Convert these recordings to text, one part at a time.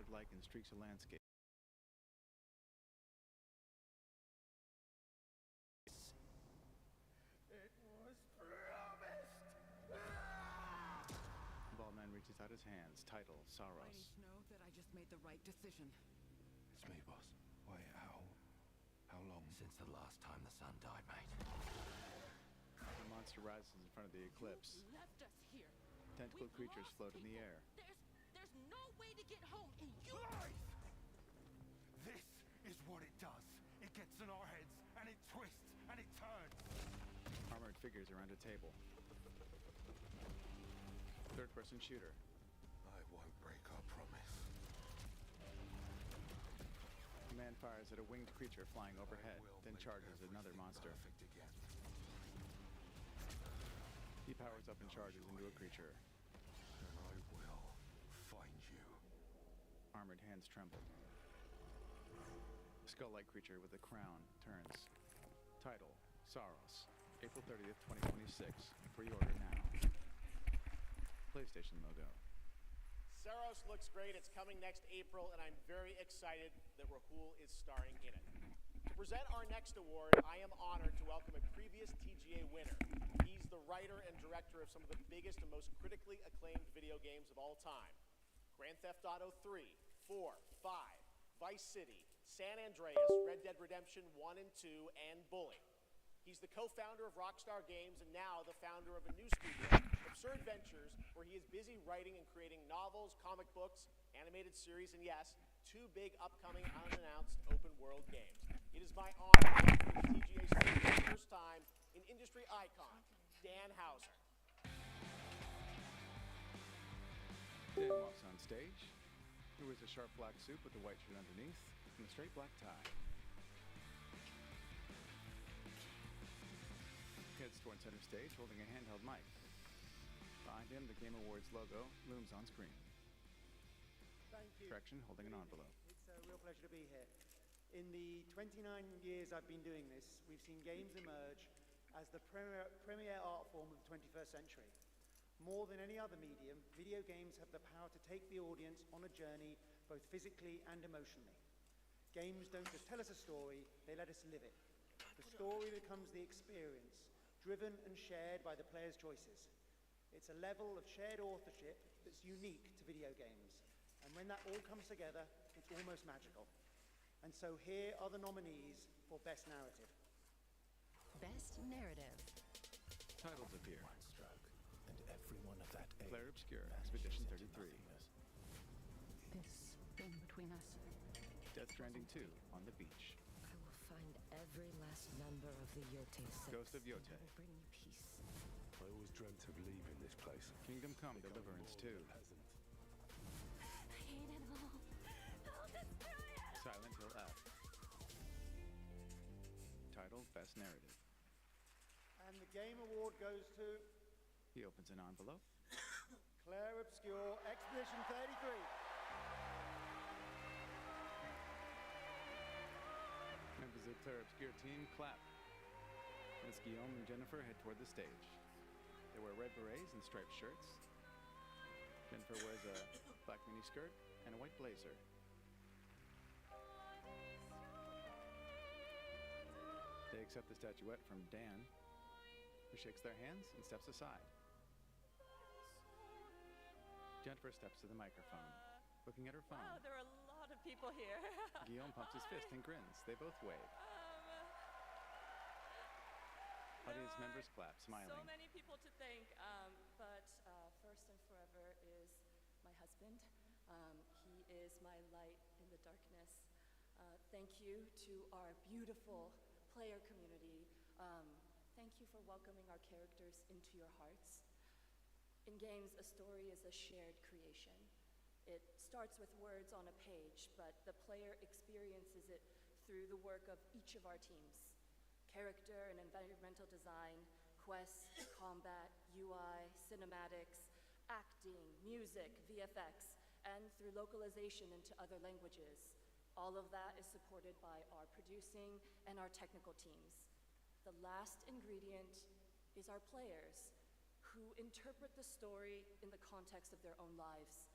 like and streaks a landscape. It was promised! Ballman reaches out his hands. Title, I Saros. need to know that I just made the right decision. It's me, boss. Wait, how long? Since the last time the sun died, mate. The monster rises in front of the eclipse. You left us here. Tentacled We've creatures lost float in the people. air. There's no way to get home, and you... Life! This is what it does. It gets in our heads, and it twists, and it turns. Armored figures around a table. Third-person shooter. I won't break our promise. A man fires at a winged creature flying overhead, I will then make charges another everything monster. perfect again. He powers up and charges into a creature. And I will find you. Armored hands tremble. Skull-like creature with a crown turns. Title, Saros. April 30th, 2026. Pre-order now. PlayStation logo. Saros looks great. It's coming next April, and I'm very excited that Rahul is starring in it. To present our next award, I am honored to welcome a previous TGA winner. He's the writer and director of some of the biggest and most critically acclaimed video games of all time. Grand Theft Auto 3, 4, 5, Vice City, San Andreas, Red Dead Redemption 1 and 2, and Bully. He's the co-founder of Rockstar Games and now the founder of a new studio, Absurd Ventures, where he is busy writing and creating novels, comic books, animated series, and yes, 2 big upcoming unannounced open-world games. It is my honor to welcome to the TGA studio for the first time an industry icon, Dan Houser. Dan walks on stage. He wears a sharp black suit with a white shirt underneath and a straight black tie. Heads toward center stage holding a handheld mic. Behind him, the Game Awards logo looms on screen. Thank you. Traction holding an envelope. It's a real pleasure to be here. In the 29 years I've been doing this, we've seen games emerge as the premier art form of the 21st century. More than any other medium, video games have the power to take the audience on a journey both physically and emotionally. Games don't just tell us a story, they let us live it. The story becomes the experience, driven and shared by the player's choices. It's a level of shared authorship that's unique to video games. And when that all comes together, it's almost magical. And so here are the nominees for Best Narrative. Best Narrative. Titles appear. One stroke, and everyone of that age. Claire Obscure, Expedition 33. This thing between us. Death Stranding 2, On the Beach. I will find every last member of the Yote Six. Ghost of Yote. I will bring you peace. I always dreamt of leaving this place. Kingdom Come, Deliverance 2. Hasn't. I hate it all. I'll destroy it. Silent Hill F. Title, Best Narrative. And the Game Award goes to He opens an envelope. Claire Obscure, Expedition 33. Members of the Claire Obscure team clap. As Guillaume and Jennifer head toward the stage. They wear red berets and striped shirts. Jennifer wears a black miniskirt and a white blazer. They accept the statuette from Dan, who shakes their hands and steps aside. Jennifer steps to the microphone, looking at her phone. Wow, there are a lot of people here. Guillaume pumps his fist and grins. They both wave. Audience members clap, smiling. So many people to thank, but first and forever is my husband. He is my light in the darkness. Thank you to our beautiful player community. Thank you for welcoming our characters into your hearts. In games, a story is a shared creation. It starts with words on a page, but the player experiences it through the work of each of our teams. Character and environmental design, quests, combat, UI, cinematics, acting, music, VFX, and through localization into other languages. All of that is supported by our producing and our technical teams. The last ingredient is our players, who interpret the story in the context of their own lives.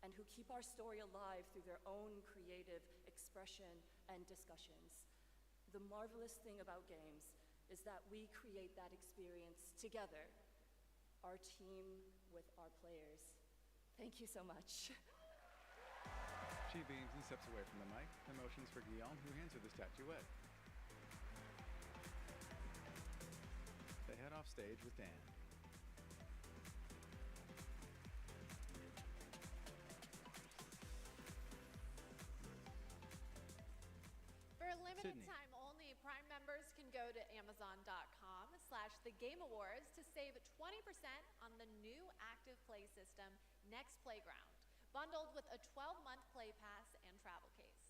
and who keep our story alive through their own creative expression and discussions. The marvelous thing about games is that we create that experience together, our team with our players. Thank you so much. She beams and steps away from the mic and motions for Guillaume, who hands her the statuette. They head off stage with Dan. For a limited Sydney. time only, Prime members can go to Amazon.com/thegameawards to save 20% on the new Active Play system, Next Playground, bundled with a 12-month play pass and travel case.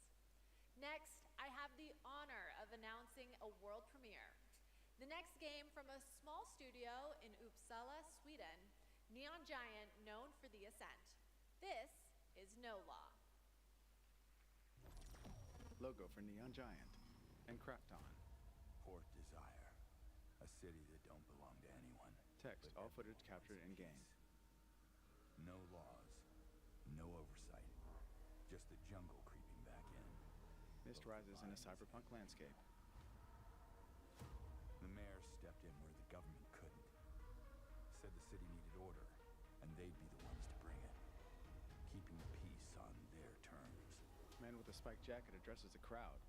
Next, I have the honor of announcing a world premiere. The next game from a small studio in Uppsala, Sweden, Neon Giant, known for The Ascent. This is No Law. Logo for Neon Giant and Krafton. Port Desire. A city that don't belong to anyone. Text, but all everyone footage captured for in-game. peace. No laws. No oversight. Just the jungle creeping back in. Mist rises in a cyberpunk landscape. The mayor stepped in where the government couldn't. Said the city needed order, and they'd be the ones to bring it. Keeping the peace on their terms. Man with a spiked jacket addresses the crowd.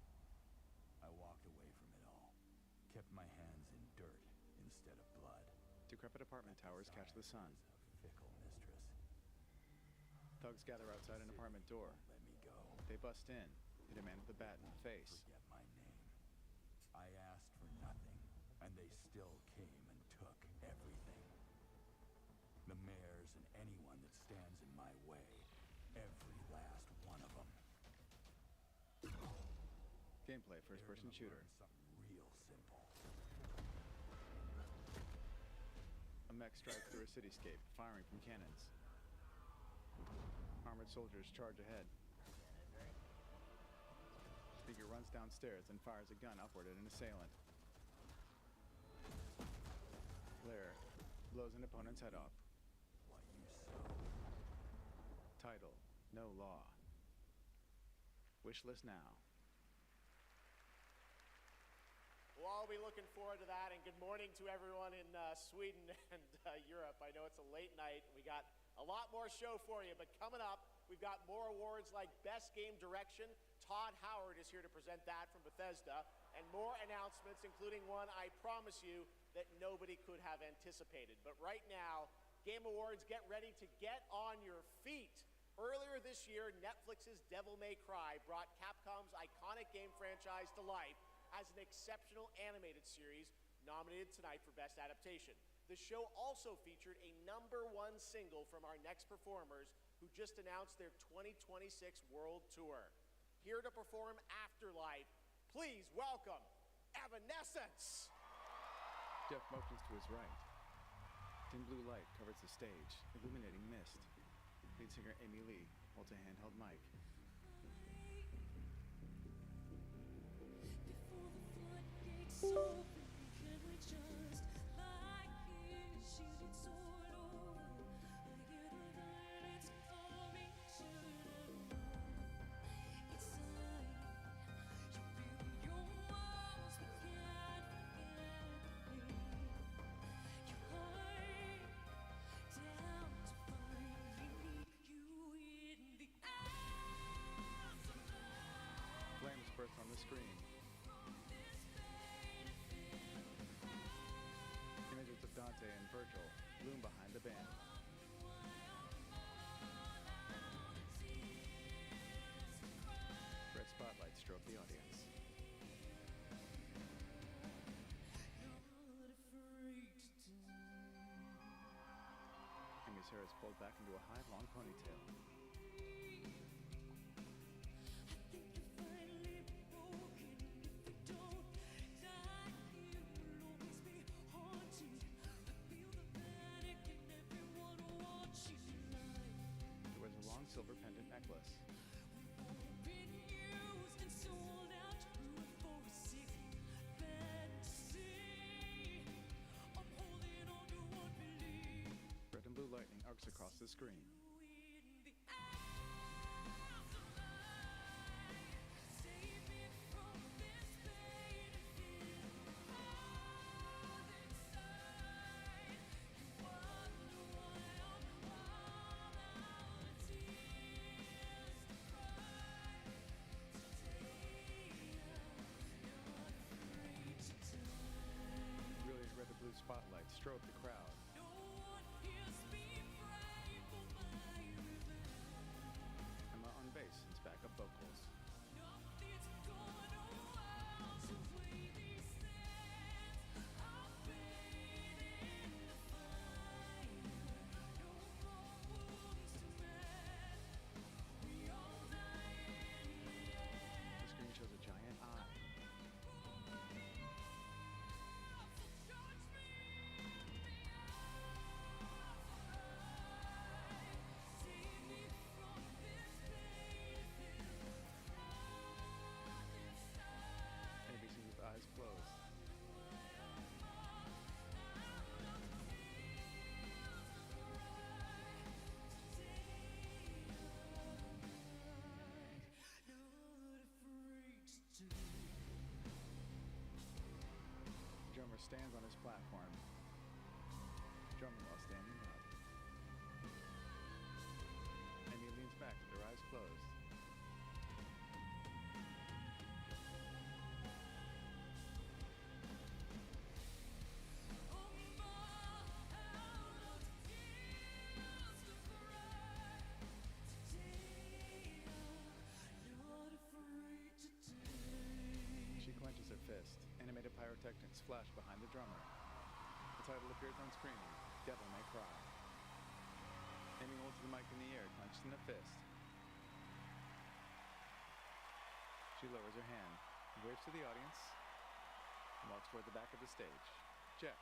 I walked away from it all. Kept my hands in dirt instead of blood. Decrepit apartment towers catch the sun. Is a fickle mistress. Thugs gather outside an apartment door. Let me go. They bust in, hit a man with a bat in the face. Forget my name. I asked for nothing, and they still came and took everything. The mayors and anyone that stands in my way. Every last one of them. Gameplay, first-person shooter. Something real simple. A mech strides through a cityscape, firing from cannons. Armored soldiers charge ahead. Figure runs downstairs and fires a gun upward at an assailant. Blair blows an opponent's head off. What you sow. Title, No Law. Wishlist now. We'll all be looking forward to that, and good morning to everyone in Sweden and Europe. I know it's a late night, and we got a lot more show for you, but coming up, we've got more awards like Best Game Direction. Todd Howard is here to present that from Bethesda, and more announcements, including one I promise you that nobody could have anticipated. But right now, Game Awards, get ready to get on your feet. Earlier this year, Netflix's Devil May Cry brought Capcom's iconic game franchise to life as an exceptional animated series nominated tonight for Best Adaptation. The show also featured a #1 single from our next performers who just announced their 2026 world tour. Here to perform Afterlife, please welcome Evanescence! Geoff motions to his right. Dim blue light covers the stage, illuminating Mist. Lead singer Amy Lee holds a handheld mic. Flames burst on the screen. Images of Dante and Virgil loom behind the band. Red spotlights stroke the audience. Amy's hair is pulled back into a high, long ponytail. Silver pendant necklace. Red and blue lightning arcs across the screen. Smooth spotlight strobed the crowd. Emma on bass and backup vocals. The screen shows a giant eye. ABC with eyes closed. Drummer stands on his platform, drumming while standing up. Amy leans back with her eyes closed. She clenches her fist. Animated pyrotechnics flash behind the drummer. The title appears on screen, Devil May Cry. Amy holds the mic in the air, clenched in a fist. She lowers her hand, waves to the audience, and walks toward the back of the stage. Geoff.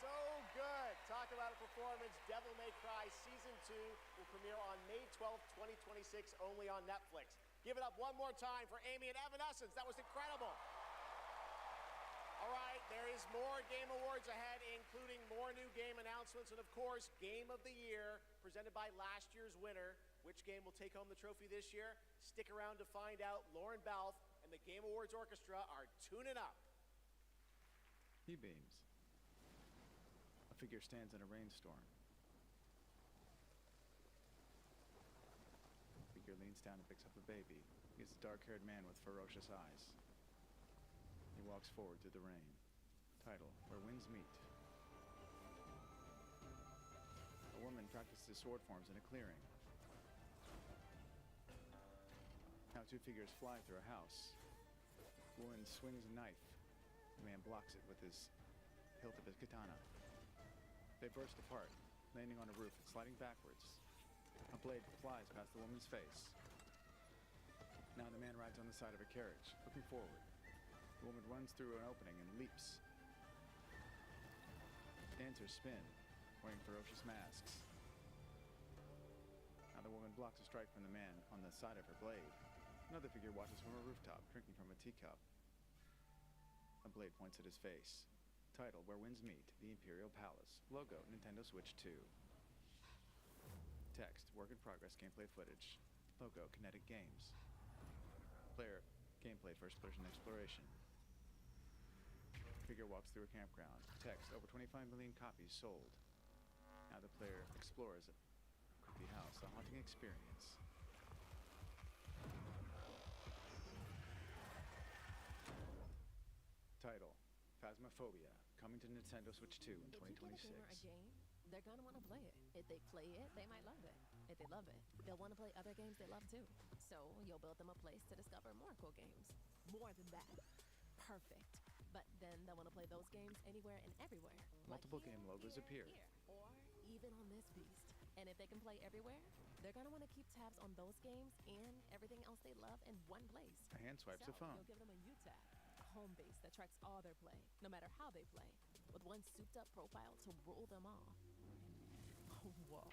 So good. Talk about a performance. Devil May Cry Season 2 will premiere on May 12th, 2026, only on Netflix. Give it up one more time for Amy and Evanescence. That was incredible. All right, there is more Game Awards ahead, including more new game announcements and, of course, Game of the Year, presented by last year's winner. Which game will take home the trophy this year? Stick around to find out. Lauren Balfe and the Game Awards Orchestra are tuning up. He beams. A figure stands in a rainstorm. The figure leans down and picks up a baby. He is a dark-haired man with ferocious eyes. He walks forward through the rain. Title, Where Winds Meet. A woman practices sword forms in a clearing. Now two figures fly through a house. The woman swings a knife. The man blocks it with his hilt of his katana. They burst apart, landing on a roof and sliding backwards. A blade flies past the woman's face. Now the man rides on the side of a carriage, looking forward. The woman runs through an opening and leaps. Dancers spin, wearing ferocious masks. Now the woman blocks a strike from the man on the side of her blade. Another figure watches from a rooftop, drinking from a teacup. A blade points at his face. Title, Where Winds Meet, The Imperial Palace. Logo, Nintendo Switch 2. Text, Work in Progress Gameplay Footage. Logo, Kinetic Games. Player, Gameplay First-Person Exploration. Figure walks through a campground. Text, over 25 million copies sold. Now the player explores a creepy house, a haunting experience. Title, Phasmophobia, coming to Nintendo Switch 2 in 2026. If you give a gamer a game, they're gonna want to play it. If they play it, they might love it. If they love it, they'll want to play other games they love too. So you'll build them a place to discover more cool games. More than that. Perfect. But then they'll want to play those games anywhere and everywhere. Multiple like game logos appear. Or even on this beast. And if they can play everywhere, they're gonna want to keep tabs on those games and everything else they love in one place. A hand swipes a phone. You'll give them a U-tab, a home base that tracks all their play, no matter how they play, with one souped-up profile to rule them all. Whoa.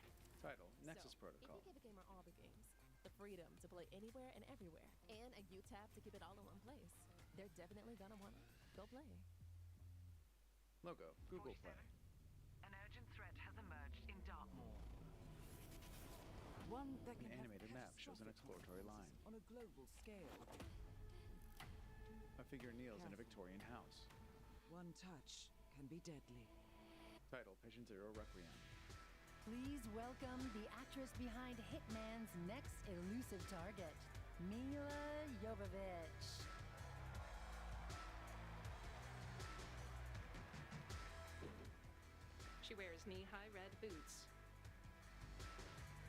Title, Nexus So, Protocol. if you give a gamer all the games, the freedom to play anywhere and everywhere, and a U-tab to keep it all in one place, they're definitely gonna wanna go play. Logo, Google Play. An urgent threat has emerged in Dartmoor. One that An can have animated map shows an catastrophic exploratory line. consequences on a global scale. A figure kneels in a Victorian house. One touch can be deadly. Title, Patient Zero Requiem. Please welcome the actress behind Hitman's next elusive target, Mila Jovovich. She wears knee-high red boots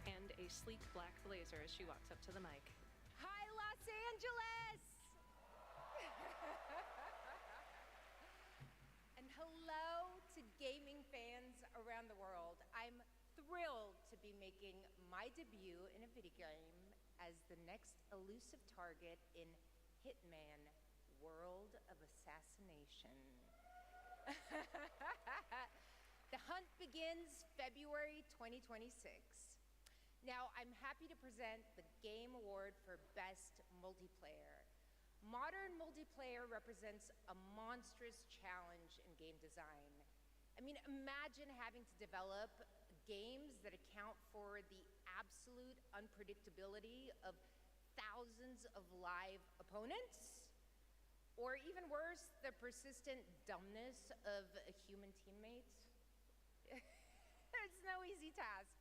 and a sleek black blazer as she walks up to the mic. Hi, Los Angeles! And hello to gaming fans around the world. I'm thrilled to be making my debut in a video game as the next elusive target in Hitman: World of Assassination. The hunt begins February 2026. Now, I'm happy to present the Game Award for Best Multiplayer. Modern multiplayer represents a monstrous challenge in game design. I mean, imagine having to develop games that account for the absolute unpredictability of thousands of live opponents, or even worse, the persistent dumbness of human teammates. It's no easy task.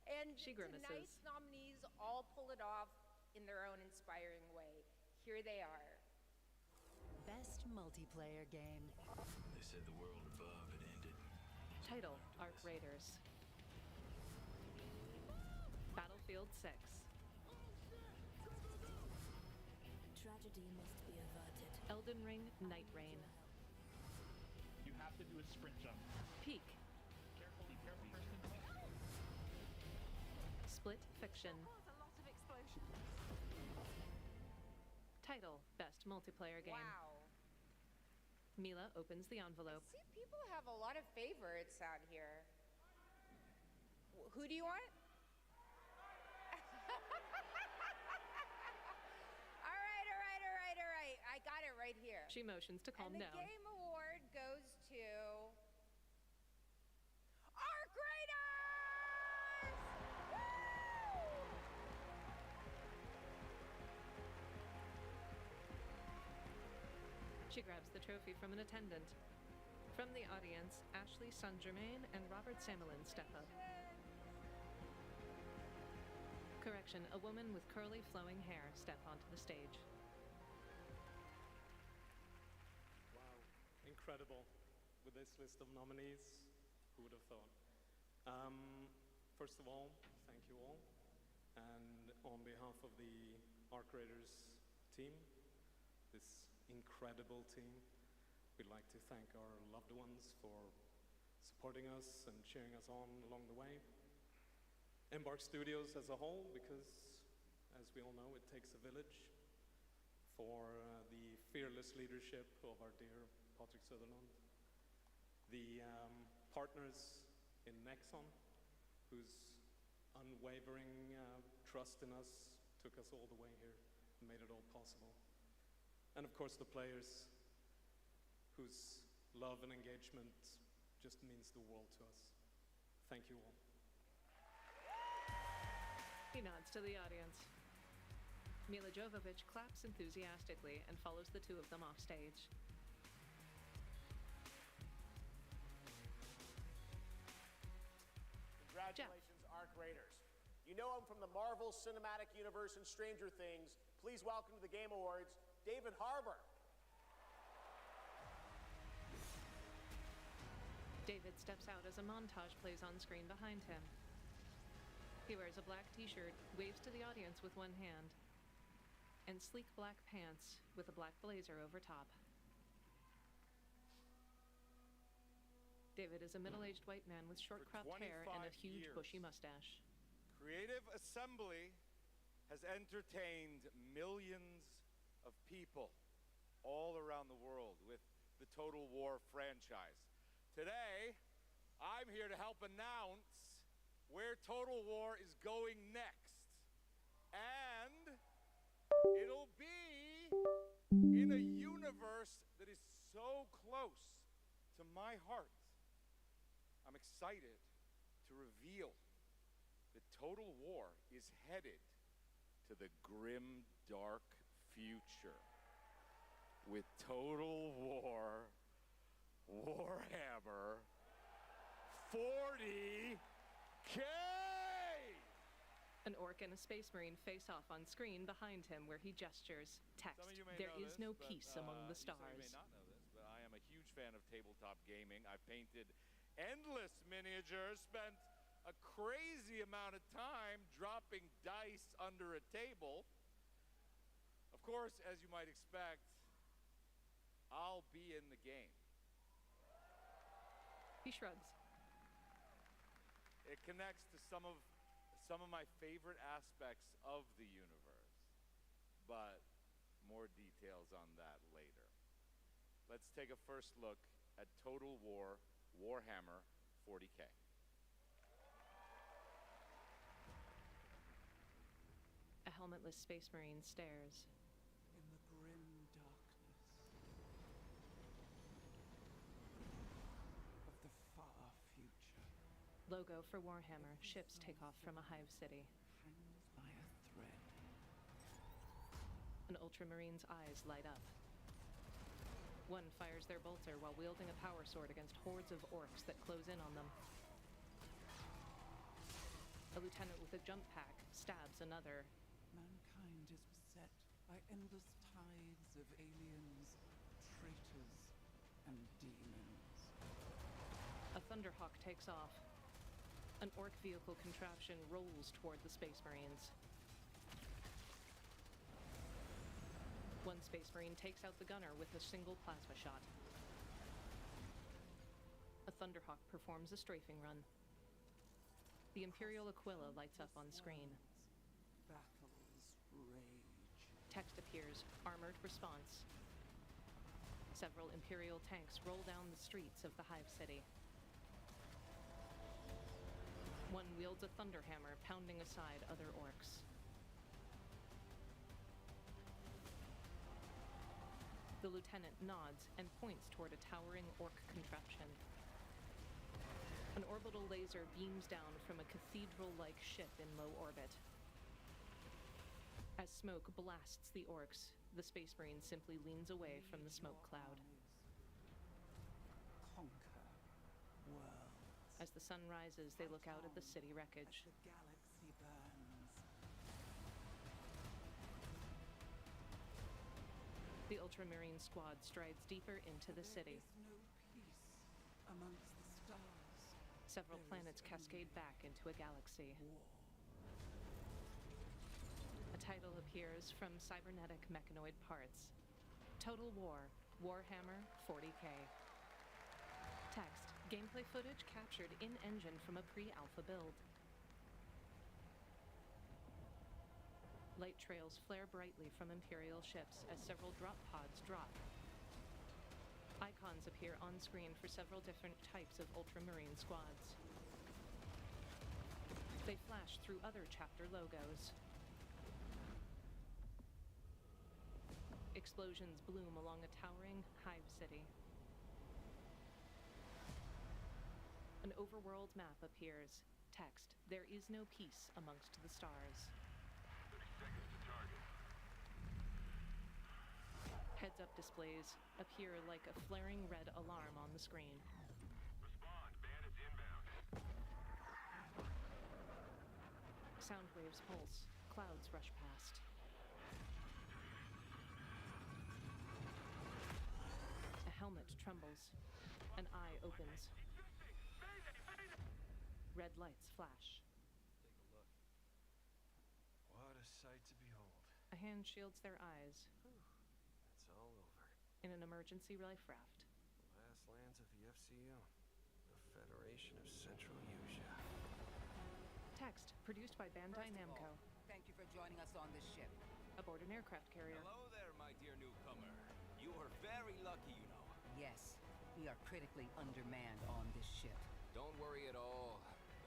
And she grimaces. Tonight's nominees all pull it off in their own inspiring way. Here they are. Best multiplayer game. They said the world above had ended. Title: Arc Raiders. Battlefield 6. Tragedy must be averted. Elden Ring: Night Rain. You have to do a sprint jump. Peak. Carefully, person. Split Fiction. Cause a lot of explosions. Title: Best Multiplayer Game. Wow. Mila opens the envelope. See, people have a lot of favorites out here. Who do you want? All right. I got it right here. She motions to calm and down. The Game Award goes to Arc Raiders! Woo! She grabs the trophy from an attendant. From the audience, Ashley Saint-Germain and Robert Samelin step up. Correction, a woman with curly, flowing hair step onto the stage. Wow, incredible. With this list of nominees, who would have thought? First of all, thank you all. And on behalf of the Arc Raiders team, this incredible team, we'd like to thank our loved ones for supporting us and cheering us on along the way. Embark Studios as a whole, because as we all know, it takes a village, for the fearless leadership of our dear Patrick Sutherland. The partners in Nexon, whose unwavering trust in us took us all the way here and made it all possible. And of course the players, whose love and engagement just means the world to us. Thank you all. He nods to the audience. Mila Jovovich claps enthusiastically and follows the two of them off stage. Congratulations, Arc Raiders. You know him from the Marvel Cinematic Universe and Stranger Things. Please welcome to the Game Awards, David Harbour. David steps out as a montage plays on screen behind him. He wears a black t-shirt, waves to the audience with one hand, and sleek black pants with a black blazer over top. David is a middle-aged white man with short cropped hair and a huge bushy mustache. Creative Assembly has entertained millions of people all around the world with the Total War franchise. Today, I'm here to help announce where Total War is going next. And it'll be in a universe that is so close to my heart. I'm excited to reveal that Total War is headed to the grim, dark future with Total War Warhammer 40K! An orc and a space marine face off on screen behind him where he gestures. Text, there is no peace among the stars. Some of you may not know this, but I am a huge fan of tabletop gaming. I've painted endless miniatures, spent a crazy amount of time dropping dice under a table. Of course, as you might expect, I'll be in the game. He shrugs. It connects to some of my favorite aspects of the universe, but more details on that later. Let's take a first look at Total War Warhammer 40K. A helmetless space marine stares. In the grim darkness of the far future. Logo for Warhammer. Ships take off from a hive city. Hangs by a thread. An ultramarine's eyes light up. One fires their bolter while wielding a power sword against hordes of orcs that close in on them. A lieutenant with a jump pack stabs another. Mankind is beset by endless tides of aliens, traitors, and demons. A Thunderhawk takes off. An orc vehicle contraption rolls toward the Space Marines. One Space Marine takes out the gunner with a single plasma shot. A Thunderhawk performs a strafing run. The Imperial Aquila lights up on screen. Battles rage. Text appears, armored response. Several Imperial tanks roll down the streets of the Hive City. One wields a thunderhammer, pounding aside other orcs. The lieutenant nods and points toward a towering orc contraption. An orbital laser beams down from a cathedral-like ship in low orbit. As smoke blasts the orcs, the Space Marine simply leans away from the smoke cloud. Conquer worlds. As the sun rises, they look out at the city wreckage. As the galaxy burns. The Ultramarine squad strides deeper into the city. There is no peace amongst the stars. Several planets cascade back into a galaxy. War. A title appears from cybernetic mechanoid parts. Total War, Warhammer 40K. Text, gameplay footage captured in-engine from a pre-alpha build. Light trails flare brightly from Imperial ships as several drop pods drop. Icons appear on screen for several different types of Ultramarine squads. They flash through other chapter logos. Explosions bloom along a towering hive city. An overworld map appears. Text, there is no peace amongst the stars. 30 seconds to target. Heads-up displays appear like a flaring red alarm on the screen. Respond, bandits inbound. Sound waves pulse. Clouds rush past. A helmet trembles. An eye opens. Red lights flash. Take a look. What a sight to behold. A hand shields their eyes. It's all over. In an emergency life raft. The last lands of the FCU. The Federation of Central Asia. Text, produced by Bandai Namco. Thank you for joining us on this ship. Aboard an aircraft carrier. Hello there, my dear newcomer. You are very lucky, you know. Yes, we are critically undermanned on this ship. Don't worry at all.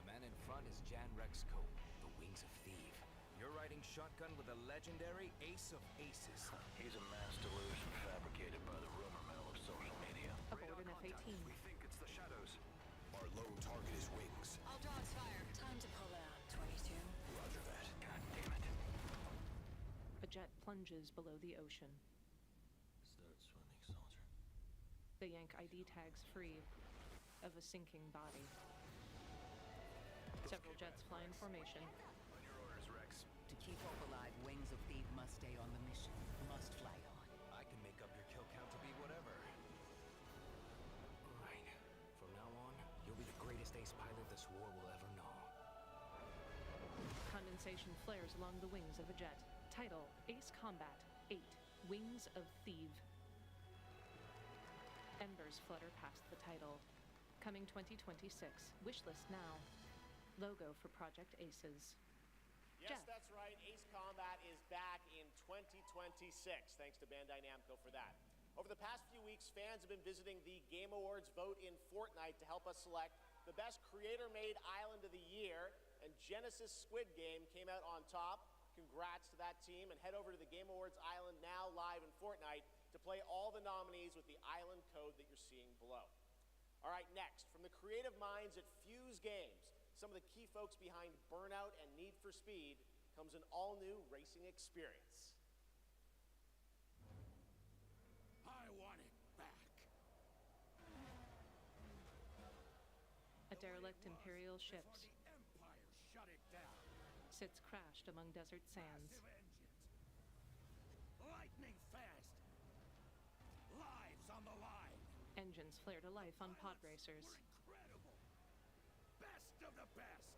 The man in front is Jan Rexco, the Wings of Thief. You're riding shotgun with a legendary ace of aces. He's a mass delusion fabricated by the rumor mill of social media. Aboard an F-18. We think it's the shadows. Our lone target is Wings. All dogs fire. Time to pull out, 22. Roger that. God damn it. A jet plunges below the ocean. Start swimming, soldier. They yank ID tags free of a sinking body. Several jets fly in formation. On your orders, Rex. To keep hope alive, Wings of Thief must stay on the mission. Must fly on. I can make up your kill count to be whatever. Right. From now on, you'll be flares along the wings of a jet. Title, Ace Combat 8, Wings of Thief. Embers flutter past the title. Coming 2026. Wishlist now. Logo for Project Aces. Yes, Geoff. that's right. Ace Combat is back in 2026. Thanks to Bandai Namco for that. Over the past few weeks, fans have been visiting the Game Awards vote in Fortnite to help us select the best creator-made island of the year, and Genesis Squid Game came out on top. Congrats to that team, and head over to the Game Awards island now live in Fortnite to play all the nominees with the island code that you're seeing below. All right, next, from the creative minds at Fuse Games, some of the key folks behind Burnout and Need for Speed, comes an all-new racing experience. I want it back. A derelict Imperial ship The Empire shut it down. sits crashed among desert sands. Massive engines. Lightning fast. Lives on the line. Engines flare to life on pod racers. We're incredible. Best of the best.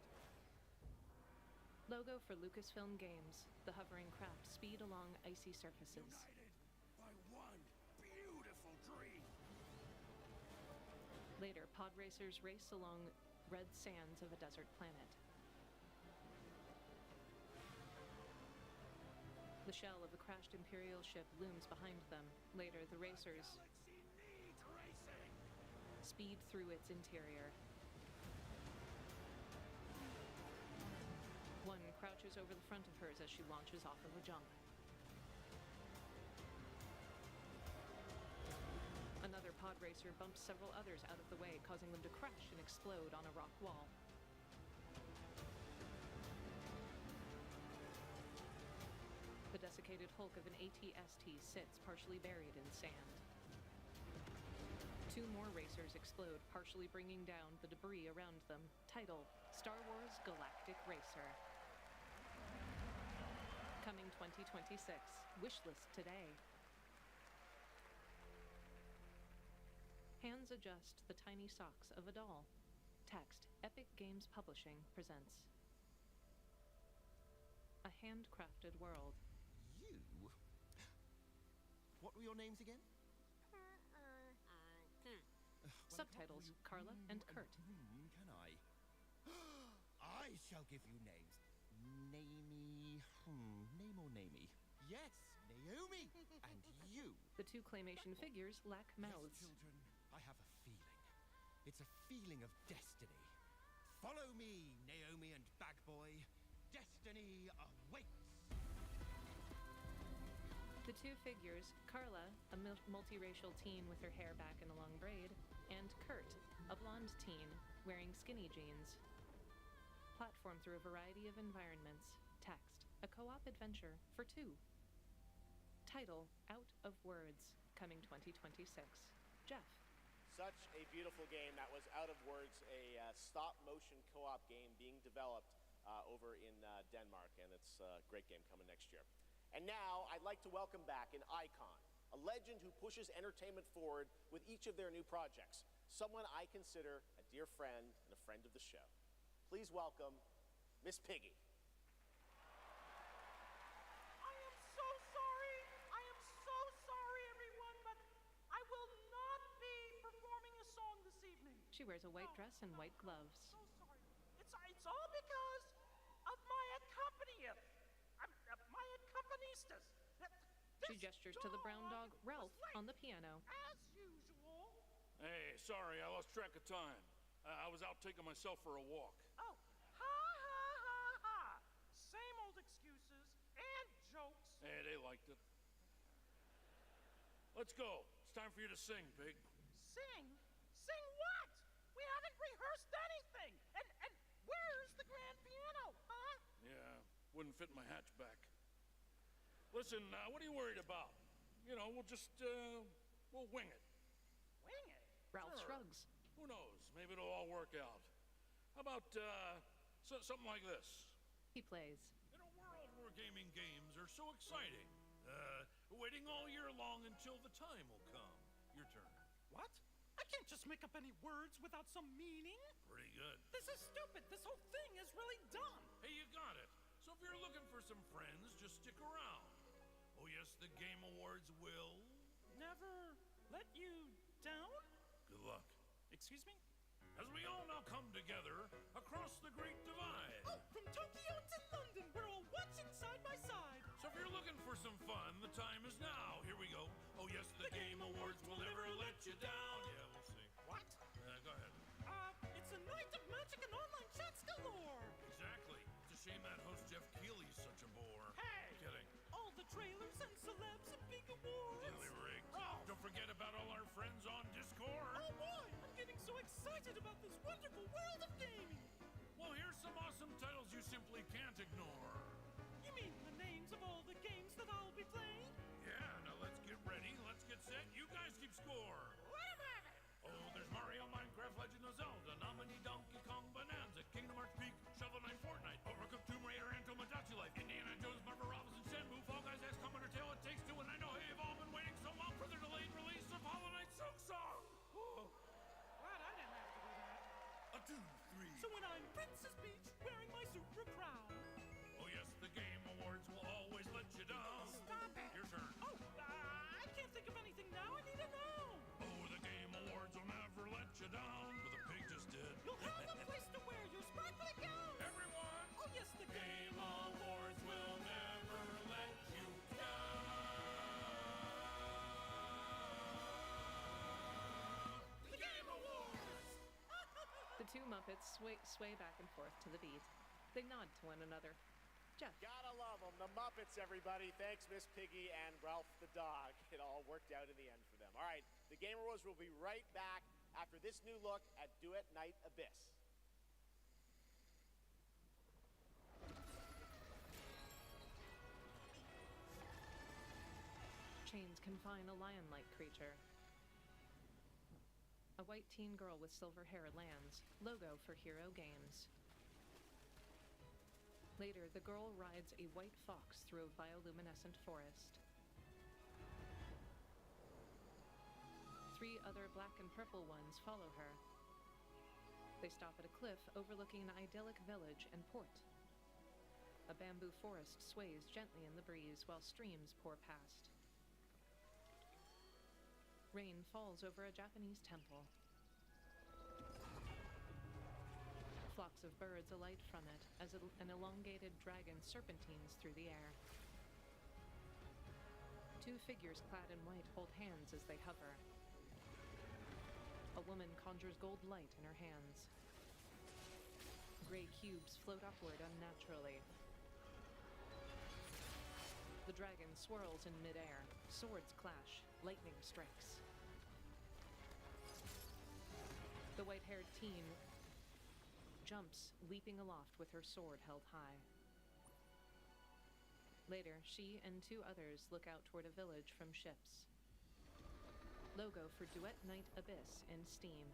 Logo for Lucasfilm Games. The hovering craft speed along icy surfaces. United by one beautiful dream. Later, pod racers race along red sands of a desert planet. The shell of a crashed Imperial ship looms behind them. Later, the racers Galaxy needs racing. speed through its interior. One crouches over the front of hers as she launches off of a jump. Another pod racer bumps several others out of the way, causing them to crash and explode on a rock wall. The desiccated hulk of an AT-ST sits partially buried in sand. Two more racers explode, partially bringing down the debris around them. Title, Star Wars Galactic Racer. Coming 2026. Wishlist today. Hands adjust the tiny socks of a doll. Text, Epic Games Publishing presents a handcrafted world. You? What were your names again? Subtitles, Carla and Kurt. Can I? I shall give you names. Namey. Name or namey? Yes, Naomi. And you. The two claymation figures lack mouths. Yes, children, I have a feeling. It's a feeling of destiny. Follow me, Naomi and Bagboy. Destiny awaits. The two figures, Carla, a multiracial teen with her hair back in a long braid, and Kurt, a blonde teen wearing skinny jeans. Platform through a variety of environments. Text, a co-op adventure for two. Title, Out of Words, coming 2026. Geoff. Such a beautiful game. That was Out of Words, a stop-motion co-op game being developed over in Denmark, and it's a great game coming next year. And now, I'd like to welcome back an icon, a legend who pushes entertainment forward with each of their new projects, someone I consider a dear friend and a friend of the show. Please welcome Miss Piggy. I am so sorry. I am so sorry, everyone, but I will not be performing a song this evening. She wears a white dress and white gloves. So sorry. It's all because of my my accompanista. She gestures to the brown dog, Ralph, on the piano. As usual. Hey, sorry, I lost track of time. I was out taking myself for a walk. Oh, ha. Same old excuses and jokes. Hey, they liked it. Let's go. It's time for you to sing, Pig. Sing? Sing what? We haven't rehearsed anything. And where's the grand piano, huh? Yeah, wouldn't fit in my hatchback. Listen, what are you worried about? You know, we'll just, we'll wing it. Wing it? Ralph shrugs. Who knows? Maybe it'll all work out. How about, something like this? He plays. In a world where gaming games are so exciting, waiting all year long until the time will come. Your turn. What? I can't just make up any words without some meaning. Pretty good. This is stupid. This whole thing is really dumb. Hey, you got it. So So if you're looking for some friends, just stick around. Oh yes, the Game Awards will... Never let you down? Good luck. Excuse me? As we all now come together across the Great Divide. Oh, from Tokyo to London, we're all watching side by side. So if you're looking for some fun, the time is now. Here we go. Oh yes, the Game Awards will never let you down. Yeah, we'll see. What? Go ahead. It's a night of magic and online chats galore. Exactly. It's a shame that host Geoff Keighley's such a bore. Hey! Kidding. All the trailers and celebs and big awards. Completely rigged. Oh. Don't forget about all our friends on Discord. Oh boy, I'm getting so excited about this wonderful world of gaming. Well, here's some awesome titles you simply can't ignore. You mean the names of all the games that I'll be playing? Yeah, now let's get ready, let's get set, you guys keep score. Oh, there's Mario, Minecraft, Legend of Zelda, Nominee Donkey Kong Bonanza, Kingdom Hearts Peak, Shovel Knight, Fortnite, Overcooked, Tomb Raider, and Tomodachi Life, Indiana Jones, Marvel Robinson, Shenmue, Fall Guys, XCOM, Undertale, It Takes Two, and I know you've all been waiting so long for the delayed release of Hollow Knight Silk Song. Oh. Glad I didn't have to do that. A 2, 3. So when I'm Princess Peach wearing my super crown. Oh yes, the Game Awards will always let you down. Stop it. Your turn. Oh, I can't think of anything now. I need to know. Oh, the Game Awards will never let you down, but the pig just did. You'll have a place to wear your sparkly gown. Everyone! Oh yes, the Game Awards will never let you down. The Game Awards! The two Muppets sway back and forth to the beat. They nod to one another. Geoff. Gotta love them. The Muppets, everybody. Thanks, Miss Piggy and Ralph the dog. It all worked out in the end for them. All right, the Game Awards will be right back after this new look at Duet Night Abyss. Chains confine a lion-like creature. A white teen girl with silver hair lands. Logo for Hero Games. Later, the girl rides a white fox through a bioluminescent forest. 3 other black and purple ones follow her. They stop at a cliff overlooking an idyllic village and port. A bamboo forest sways gently in the breeze while streams pour past. Rain falls over a Japanese temple. Flocks of birds alight from it as an elongated dragon serpentines through the air. 2 figures clad in white hold hands as they hover. A woman conjures gold light in her hands. Gray cubes float upward unnaturally. The dragon swirls in midair. Swords clash. Lightning strikes. The white-haired teen jumps, leaping aloft with her sword held high. Later, she and 2 others look out toward a village from ships. Logo for Duet Night Abyss in Steam.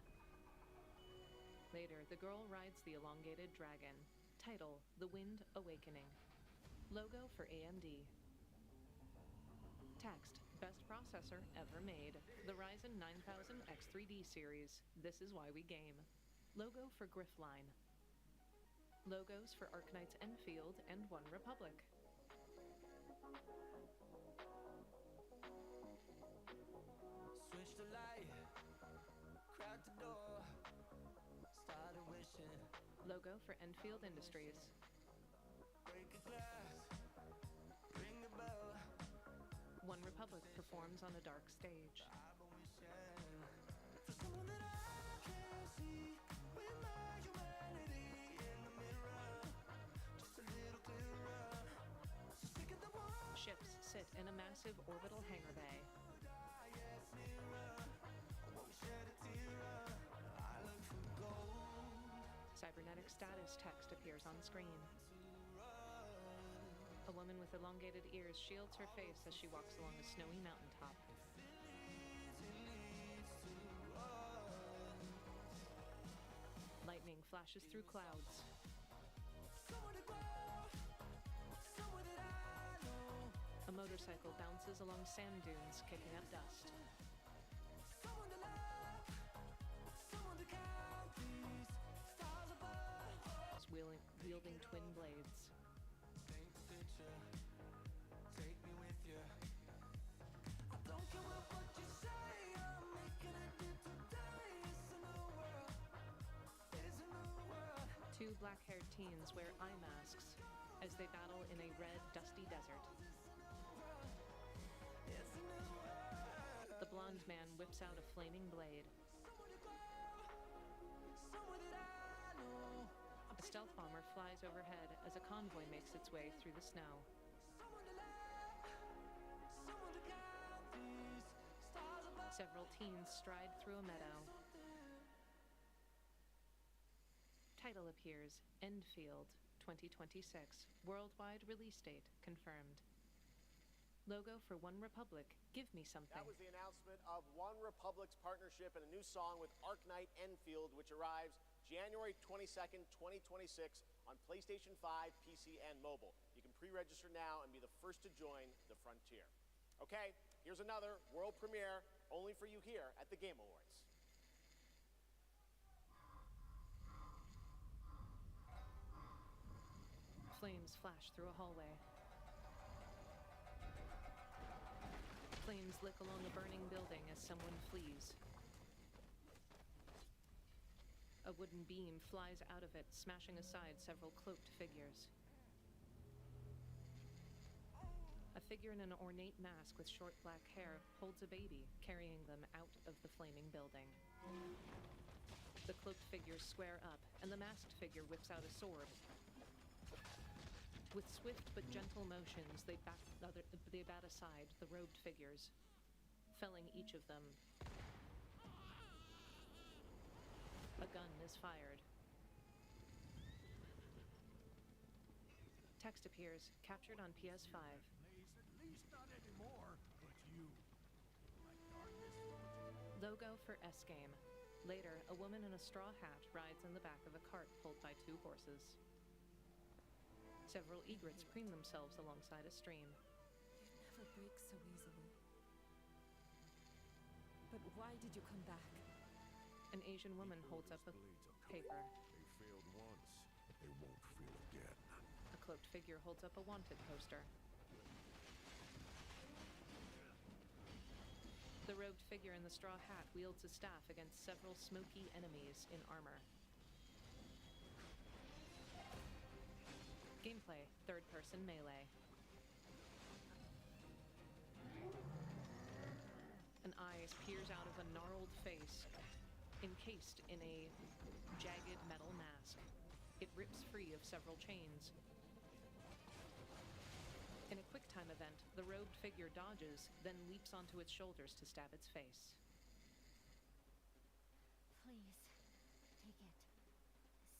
Later, the girl rides the elongated dragon. Title, The Wind Awakening. Logo for AMD. Text, best processor ever made. The Ryzen 9000 X3D series. This is why we game. Logo for Griffline. Logos for Arknights Enfield and One Republic. Switch the light, crack the door, started wishing. Logo for Enfield Industries. Break a glass, ring the bell. One Republic performs on a dark stage. I've been wishing for someone that I can see with my humanity in the mirror, just a little clearer. So stick at the one. Ships sit in a massive orbital hangar bay. Cybernetic status text appears on screen. A woman with elongated ears shields her face as she walks along a snowy mountaintop. Lightning flashes through clouds. A motorcycle bounces along sand dunes, kicking up dust. Wielding twin blades. you. Take me with you. I don't care what you say. I'm making it here today. It's a new world. It's a new world. Two black-haired teens wear eye masks as they battle in a red, dusty desert. The blonde man whips out a flaming blade. A stealth bomber flies overhead as a convoy makes its way through the snow. Several teens stride through a meadow. Title appears, Enfield, 2026. Worldwide release date confirmed. Logo for One Republic, Give Me Something. That was the announcement of One Republic's partnership and a new song with Arknight Enfield, which arrives January 22nd, 2026 on PlayStation 5, PC, and mobile. You can pre-register now and be the first to join the frontier. Okay, here's another world premiere only for you here at the Game Awards. Flames flash through a hallway. Flames lick along a burning building as someone flees. A wooden beam flies out of it, smashing aside several cloaked figures. A figure in an ornate mask with short black hair holds a baby, carrying them out of the flaming building. The cloaked figures square up, and the masked figure whips out a sword. With swift but gentle motions, they bat aside the robed figures, felling each of them. A gun is fired. Text appears, captured on PS5. At least not anymore, but you. Like darkness. Logo for S-Game. Later, a woman in a straw hat rides in the back of a cart pulled by two horses. Several egrets preen themselves alongside a stream. You never break so easily. But why did you come back? An Asian woman holds up a paper. They failed once, but they won't fail again. A cloaked figure holds up a wanted poster. The robed figure in the straw hat wields a staff against several smoky enemies in armor. Gameplay, third-person melee. An eye peers out of a gnarled face, encased in a jagged metal mask. It rips free of several chains. In a quick-time event, the robed figure dodges, then leaps onto its shoulders to stab its face. Please, take it.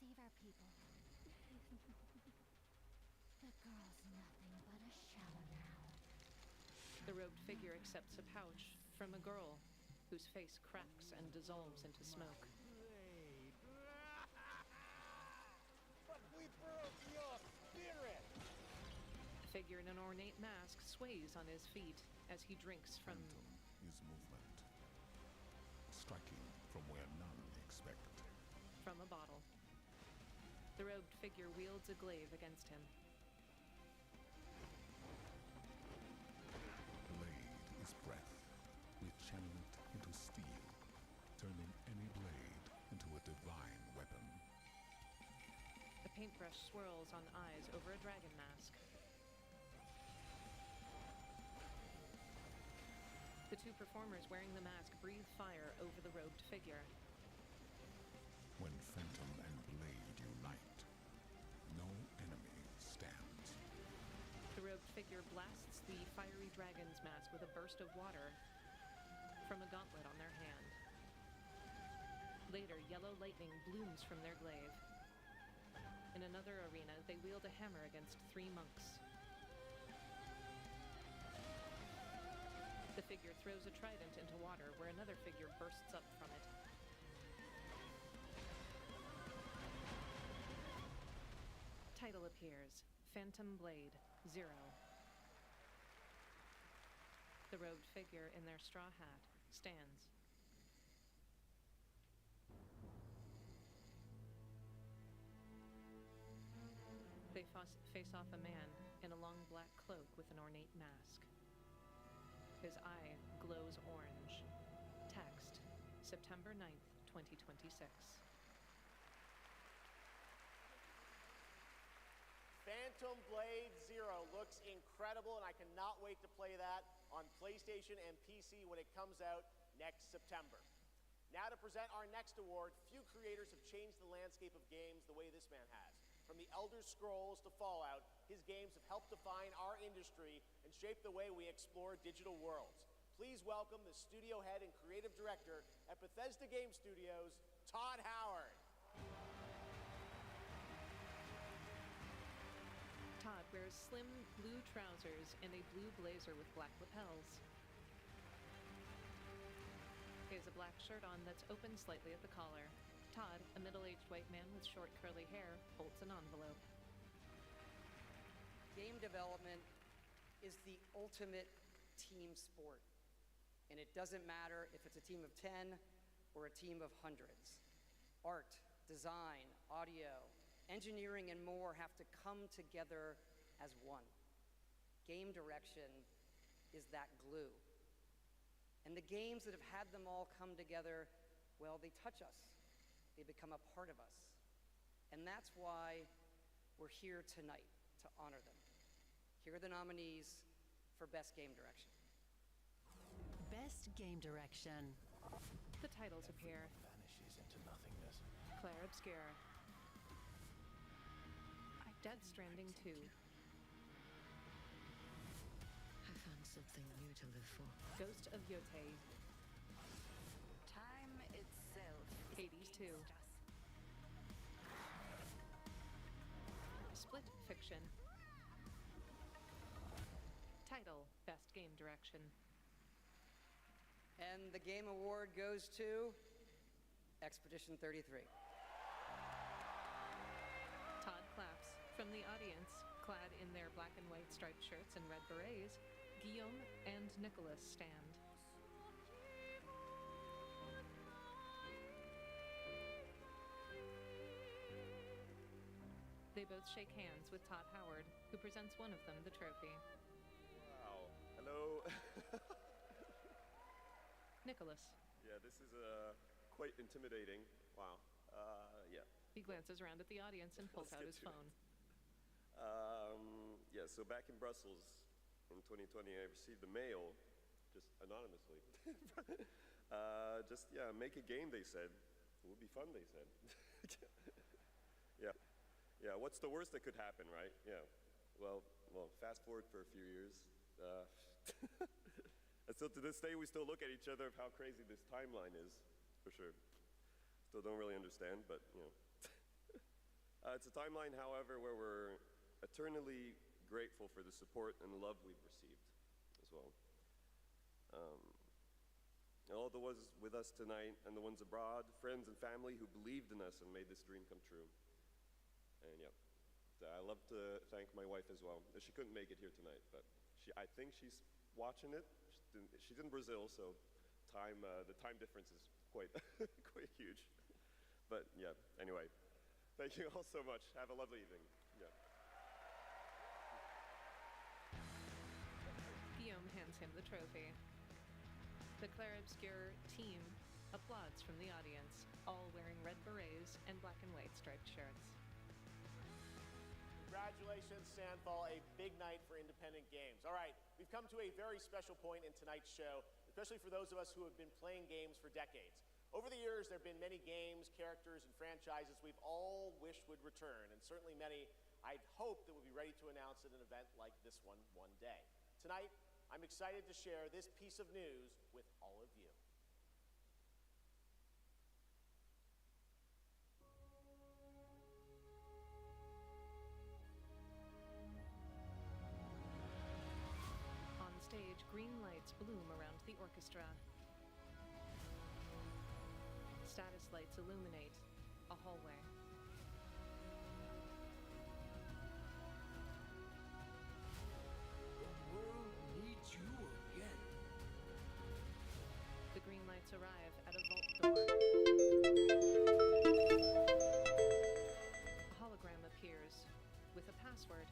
Save our people. The girl's nothing but a shell now. The robed figure accepts a pouch from a girl whose face cracks and dissolves into smoke. But we broke your spirit! The figure in an ornate mask sways on his feet as he drinks from... Phantom is movement. Striking from where none expect. From a bottle. The robed figure wields a glaive against him. Blade is breath. We channel it into steel, turning any blade into a divine weapon. A paintbrush swirls on eyes over a dragon mask. The two performers wearing the mask breathe fire over the robed figure. When Phantom and Blade unite, no enemy stands. The robed figure blasts the fiery dragon's mask with a burst of water from a gauntlet on their hand. Later, yellow lightning blooms from their glaive. In another arena, they wield a hammer against three monks. The figure throws a trident into water where another figure bursts up from it. Title appears, Phantom Blade, 0. The robed figure in their straw hat stands. They face off a man in a long black cloak with an ornate mask. His eye glows orange. Text, September 9th, 2026. Phantom Blade Zero looks incredible, and I cannot wait to play that on PlayStation and PC when it comes out next September. Now to present our next award, few creators have changed the landscape of games the way this man has. From the Elder Scrolls to Fallout, his games have helped define our industry and shape the way we explore digital worlds. Please welcome the studio head and creative director at Bethesda Game Studios, Todd Howard. Todd wears slim blue trousers and a blue blazer with black lapels. He has a black shirt on that's open slightly at the collar. Todd, a middle-aged white man with short curly hair, holds an envelope. Game development is the ultimate team sport. And it doesn't matter if it's a team of 10 or a team of hundreds. Art, design, audio, engineering, and more have to come together as one. Game direction is that glue. And the games that have had them all come together, well, they touch us. They become a part of us. And that's why we're here tonight, to honor them. Here are the nominees for Best Game Direction. Best Game Direction. The titles appear. Vanishes into nothingness. Claire Obscure. Dead Stranding 2. I found something new to live for. Ghost of Yote. Time itself is Hades 2. Split Fiction. Title, Best Game Direction. And the Game Award goes to Expedition 33. Todd claps. From the audience, clad in their black and white striped shirts and red berets, Guillaume and Nicholas stand. They both shake hands with Todd Howard, who presents one of them the trophy. Wow. Hello. Nicholas. Yeah, this is quite intimidating. Wow. Yeah. He glances around at the audience and pulls out his phone. Yeah, so back in Brussels in 2020, I received a mail, just anonymously. Make a game, they said. It would be fun, they said. Yeah. Yeah, what's the worst that could happen, right? Yeah. Well, fast forward for a few years. And still to this day, we still look at each other of how crazy this timeline is, for sure. Still don't really understand, but, you know. It's a timeline, however, where we're eternally grateful for the support and love we've received as well. All the ones with us tonight and the ones abroad, friends and family who believed in us and made this dream come true. And yeah, I love to thank my wife as well. She couldn't make it here tonight, but I think she's watching it. She's in Brazil, so the time difference is quite quite huge. But yeah, anyway, thank you all so much. Have a lovely evening. Yeah. Guillaume hands him the trophy. The Claire Obscure team applauds from the audience, all wearing red berets and black and white striped shirts. Congratulations, Sandfall, a big night for independent games. All right, we've come to a very special point in tonight's show, especially for those of us who have been playing games for decades. Over the years, there have been many games, characters, and franchises we've all wished would return, and certainly many I'd hoped that would be ready to announce at an event like this one day. Tonight, I'm excited to share this piece of news with all of you. On stage, green lights bloom around the orchestra. Status lights illuminate a hallway. The world needs you again. The green lights arrive at a vault door. A hologram appears with a password.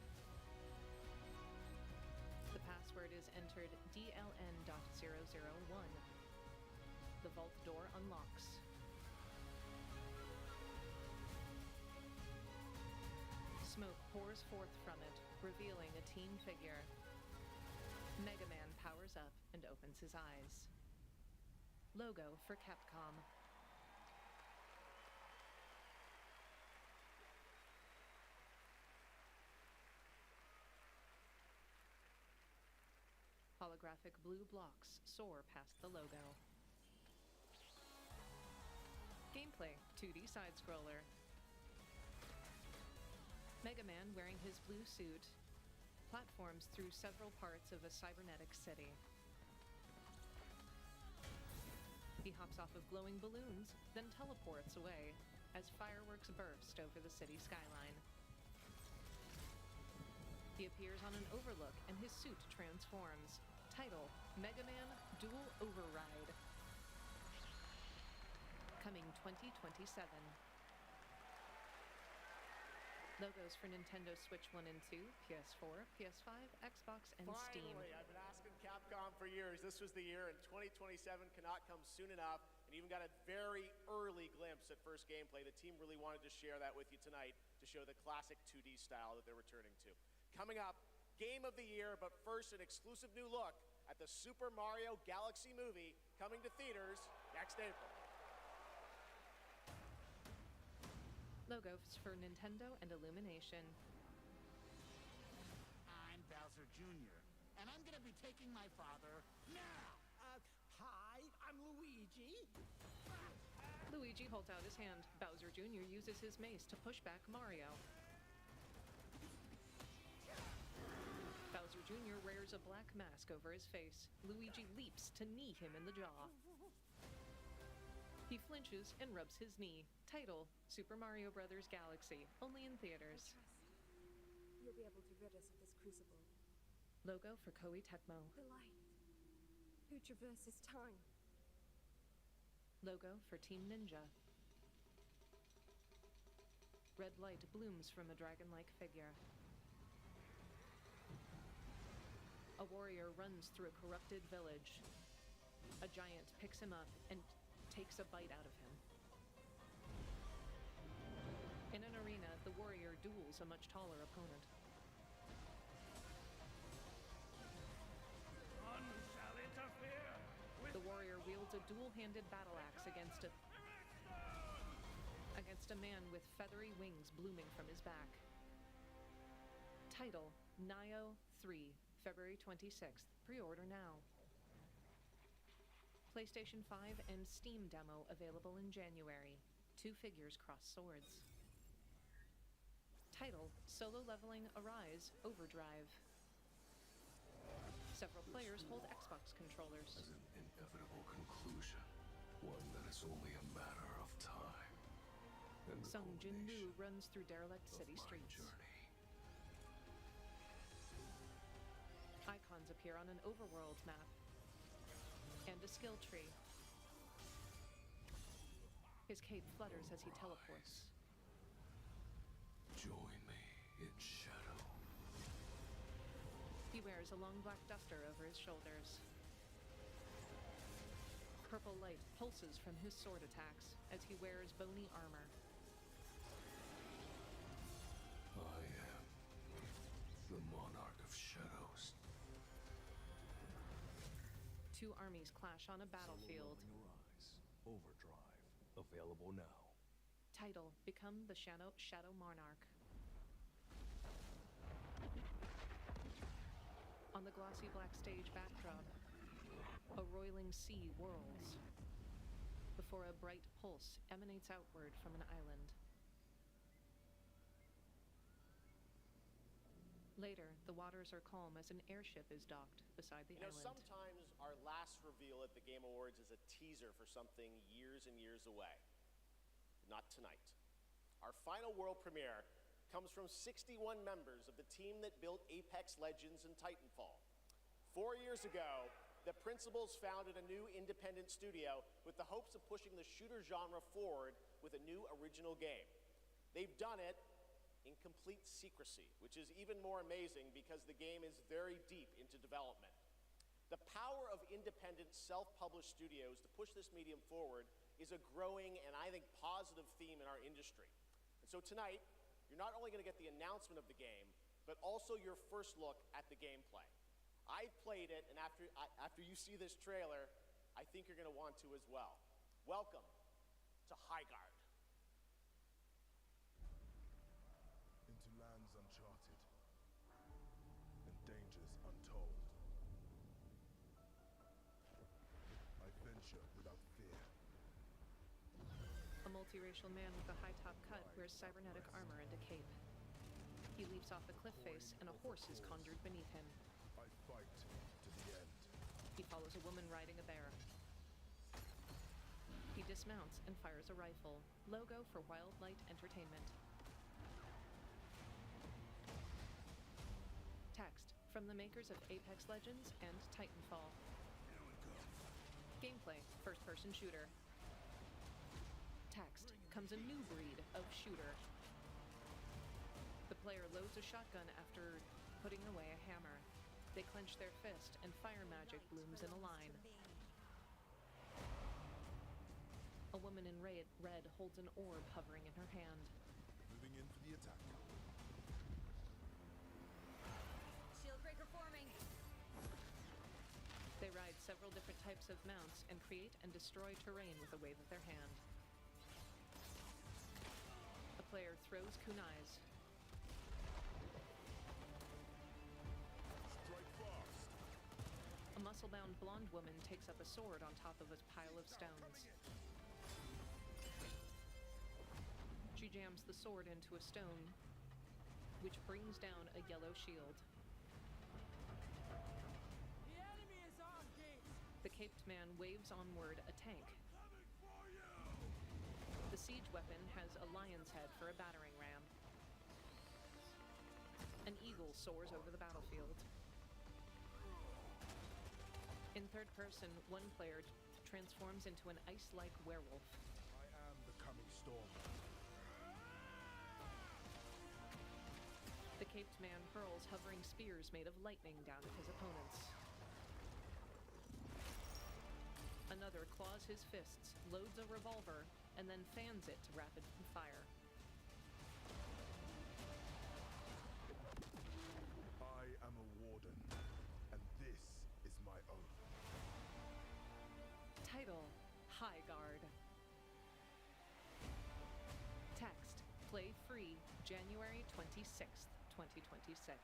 The vault door unlocks. Smoke pours forth from it, revealing a teen figure. Mega Man powers up and opens his eyes. Logo for Capcom. Holographic blue blocks soar past the logo. Gameplay, 2D side-scroller. Mega Man, wearing his blue suit, platforms through several parts of a cybernetic city. He hops off of glowing balloons, then teleports away as fireworks burst over the city skyline. He appears on an overlook and his suit transforms. Title, Mega Man Dual Override. Coming 2027. Logos for Nintendo Switch 1 and 2, PS4, PS5, Xbox, and Steam. Finally, I've been asking Capcom for years. This was the year, and 2027 cannot come soon enough. And even got a very early glimpse at first gameplay. The team really wanted to share that with you tonight to show the classic 2D style that they're returning to. Coming up, Game of the Year, but first an exclusive new look at the Super Mario Galaxy movie coming to theaters next April. Logos for Nintendo and Illumination. I'm Bowser Jr., and I'm gonna be taking my father now. Hi, I'm Luigi. Luigi holds out his hand. Bowser Jr. uses his mace to push back Mario. Bowser Jr. wears a black mask over his face. Luigi leaps to knee him in the jaw. He flinches and rubs his knee. Title, Super Mario Bros. Galaxy, only in theaters. You'll be able to rid us of this crucible. Logo for Koei Tecmo. The light. Who traverses time. Logo for Team Ninja. Red light blooms from a dragon-like figure. A warrior runs through a corrupted village. A giant picks him up and takes a bite out of him. In an arena, the warrior duels a much taller opponent. None shall interfere with The warrior wields a dual-handed battle axe against a man with feathery wings blooming from his back. Title, Nioh 3, February 26th. Pre-order now. PlayStation 5 and Steam demo available in January. 2 figures cross swords. Title, Solo Leveling Arise Overdrive. Several players hold Xbox controllers. As an inevitable conclusion, one that is only a matter of time. And the Sung Jin culmination Woo runs through derelict city of my streets. journey. Icons appear on an overworld map and a skill tree. His cape flutters as he teleports. Join me in shadow. He wears a long black duster over his shoulders. Purple light pulses from his sword attacks as he wears bony armor. I am the monarch of shadows. 2 armies clash on a battlefield. Arise. Overdrive. Available now. Title, Become the Shadow Monarch. On the glossy black stage backdrop, a roiling sea whirls before a bright pulse emanates outward from an island. Later, the waters are calm as an airship is docked beside the island. Sometimes our last reveal at the Game Awards is a teaser for something years and years away. Not tonight. Our final world premiere comes from 61 members of the team that built Apex Legends and Titanfall. 4 years ago, the principals founded a new independent studio with the hopes of pushing the shooter genre forward with a new original game. They've done it in complete secrecy, which is even more amazing because the game is very deep into development. The power of independent, self-published studios to push this medium forward is a growing and I think positive theme in our industry. And so tonight, you're not only going to get the announcement of the game, but also your first look at the gameplay. I've played it, and after you see this trailer, I think you're going to want to as well. Welcome to Highguard. Into lands uncharted and dangers untold. I venture without fear. A multiracial man with a high-top cut wears cybernetic armor and a cape. He leaps off a cliff face, and a horse is conjured beneath him. I fight to the end. He follows a woman riding a bear. He dismounts and fires a rifle. Logo for Wildlight Entertainment. Text from the makers of Apex Legends and Titanfall. Gameplay, first-person shooter. Text comes a new breed of shooter. The player loads a shotgun after putting away a hammer. They clench their fist, and fire magic blooms in a line. A woman in red holds an orb hovering in her hand. Moving in for the attack. Shieldbreaker forming. They ride several different types of mounts and create and destroy terrain with a wave of their hand. A player throws kunais. Strike fast. A muscle-bound blonde woman takes up a sword on top of a pile of stones. She jams the sword into a stone, which brings down a yellow shield. The enemy is on gate. The caped man waves onward a tank. The siege weapon has a lion's head for a battering ram. An eagle soars over the battlefield. In third person, one player transforms into an ice-like werewolf. I am the coming storm. The caped man hurls hovering spears made of lightning down at his opponents. Another claws his fists, loads a revolver, and then fans it to rapid fire. I am a warden, and this is my oath. Title, Highguard. Text, play free, January 26th, 2026.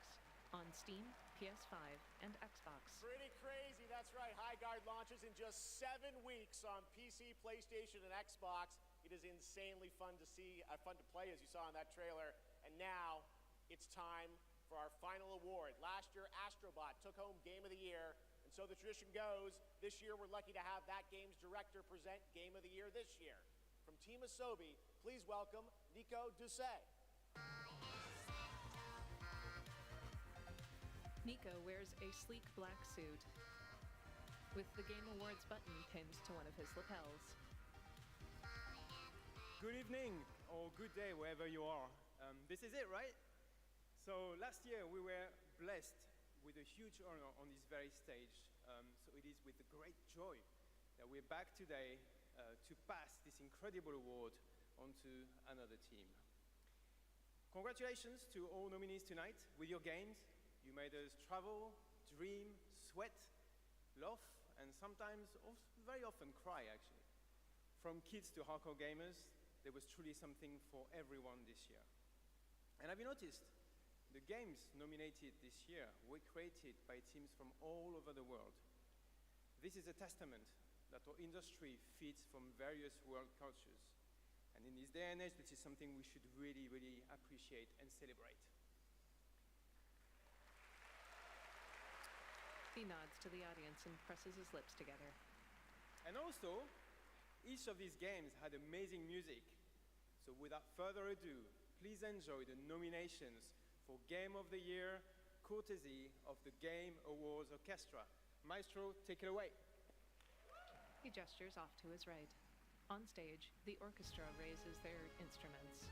On Steam, PS5, and Xbox. Pretty crazy, that's right. Highguard launches in just 7 weeks on PC, PlayStation, and Xbox. It is insanely fun to see, fun to play, as you saw in that trailer. And now, it's time for our final award. Last year, Astrobot took home Game of the Year, and so the tradition goes, this year we're lucky to have that game's director present Game of the Year this year. From Team Asobi, please welcome Nico Doucet. Nico wears a sleek black suit with the Game Awards button pinned to one of his lapels. Good evening, or good day, wherever you are. This is it, right? So last year we were blessed with a huge honor on this very stage. So it is with great joy that we're back today to pass this incredible award on to another team. Congratulations to all nominees tonight with your games. You made us travel, dream, sweat, laugh, and sometimes, very often, cry, actually. From kids to hardcore gamers, there was truly something for everyone this year. And have you noticed? The games nominated this year were created by teams from all over the world. This is a testament that our industry feeds from various world cultures. And in this day and age, this is something we should really, really appreciate and celebrate. He nods to the audience and presses his lips together. And also, each of these games had amazing music. So without further ado, please enjoy the nominations for Game of the Year, courtesy of the Game Awards Orchestra. Maestro, take it away. He gestures off to his right. On stage, the orchestra raises their instruments.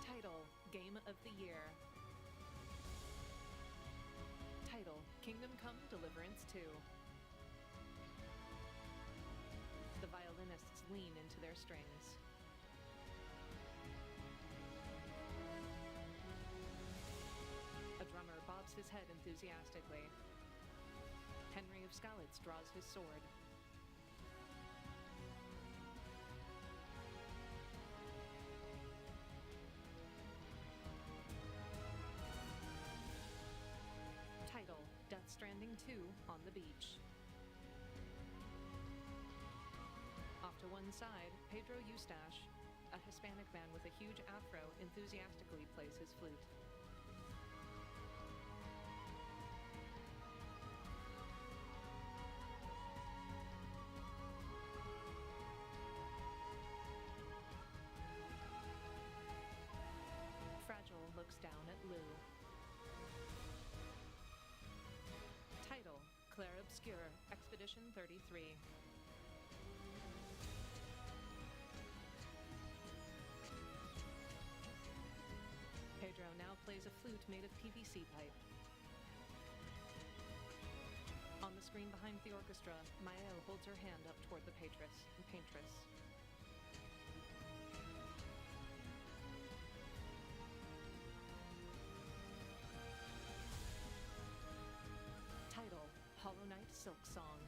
Title, Game of the Year. Title, Kingdom Come Deliverance 2. The violinists lean into their strings. A drummer bobs his head enthusiastically. Henry of Skalitz draws his sword. Title, Death Stranding 2 on the beach. Off to one side, Pedro Eustache, a Hispanic man with a huge afro, enthusiastically plays his flute. Fragile looks down at Lou. Title, Clair Obscur, Expedition 33. Pedro now plays a flute made of PVC pipe. On the screen behind the orchestra, Mael holds her hand up toward the paintress. Title, Hollow Knight Silk Song.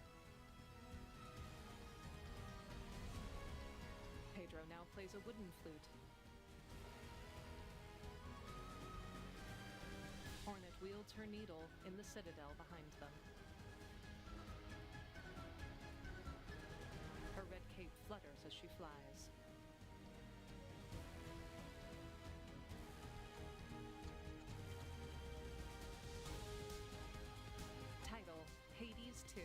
Pedro now plays a wooden flute. Hornet wields her needle in the citadel behind them. Her red cape flutters as she flies. Title, Hades 2.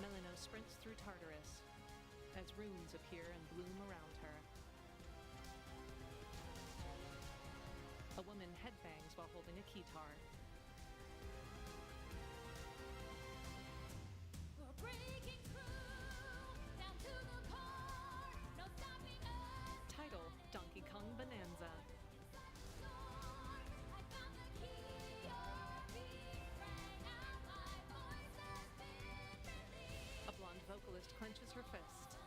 Melino sprints through Tartarus as runes appear and bloom around her. A woman headbangs while holding a keytar. We're breaking through, down to the core, no stopping us. Title, Donkey Kong Bonanza. I found the key, your beat rang out, my voice has been released. A blonde vocalist clenches her fist.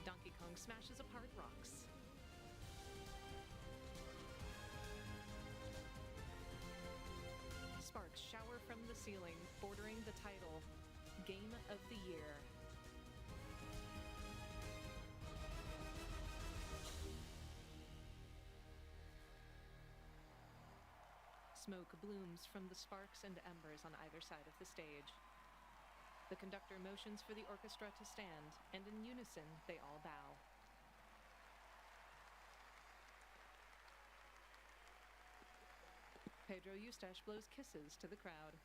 Donkey Kong smashes apart rocks. Sparks shower from the ceiling, bordering the title, Game of the Year. Smoke blooms from the sparks and embers on either side of the stage. The conductor motions for the orchestra to stand, and in unison, they all bow. Pedro Eustache blows kisses to the crowd.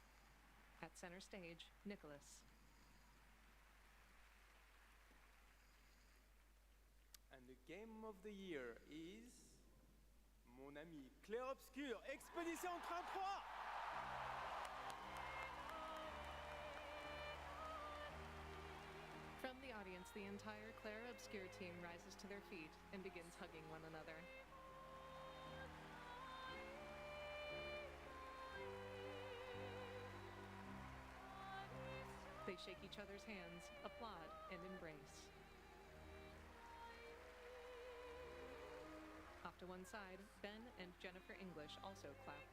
At center stage, Nicholas. And the game of the year is mon ami Clair Obscur, Expédition 33. From the audience, the entire Clair Obscur team rises to their feet and begins hugging one another. They shake each other's hands, applaud, and embrace. Off to one side, Ben and Jennifer English also clap.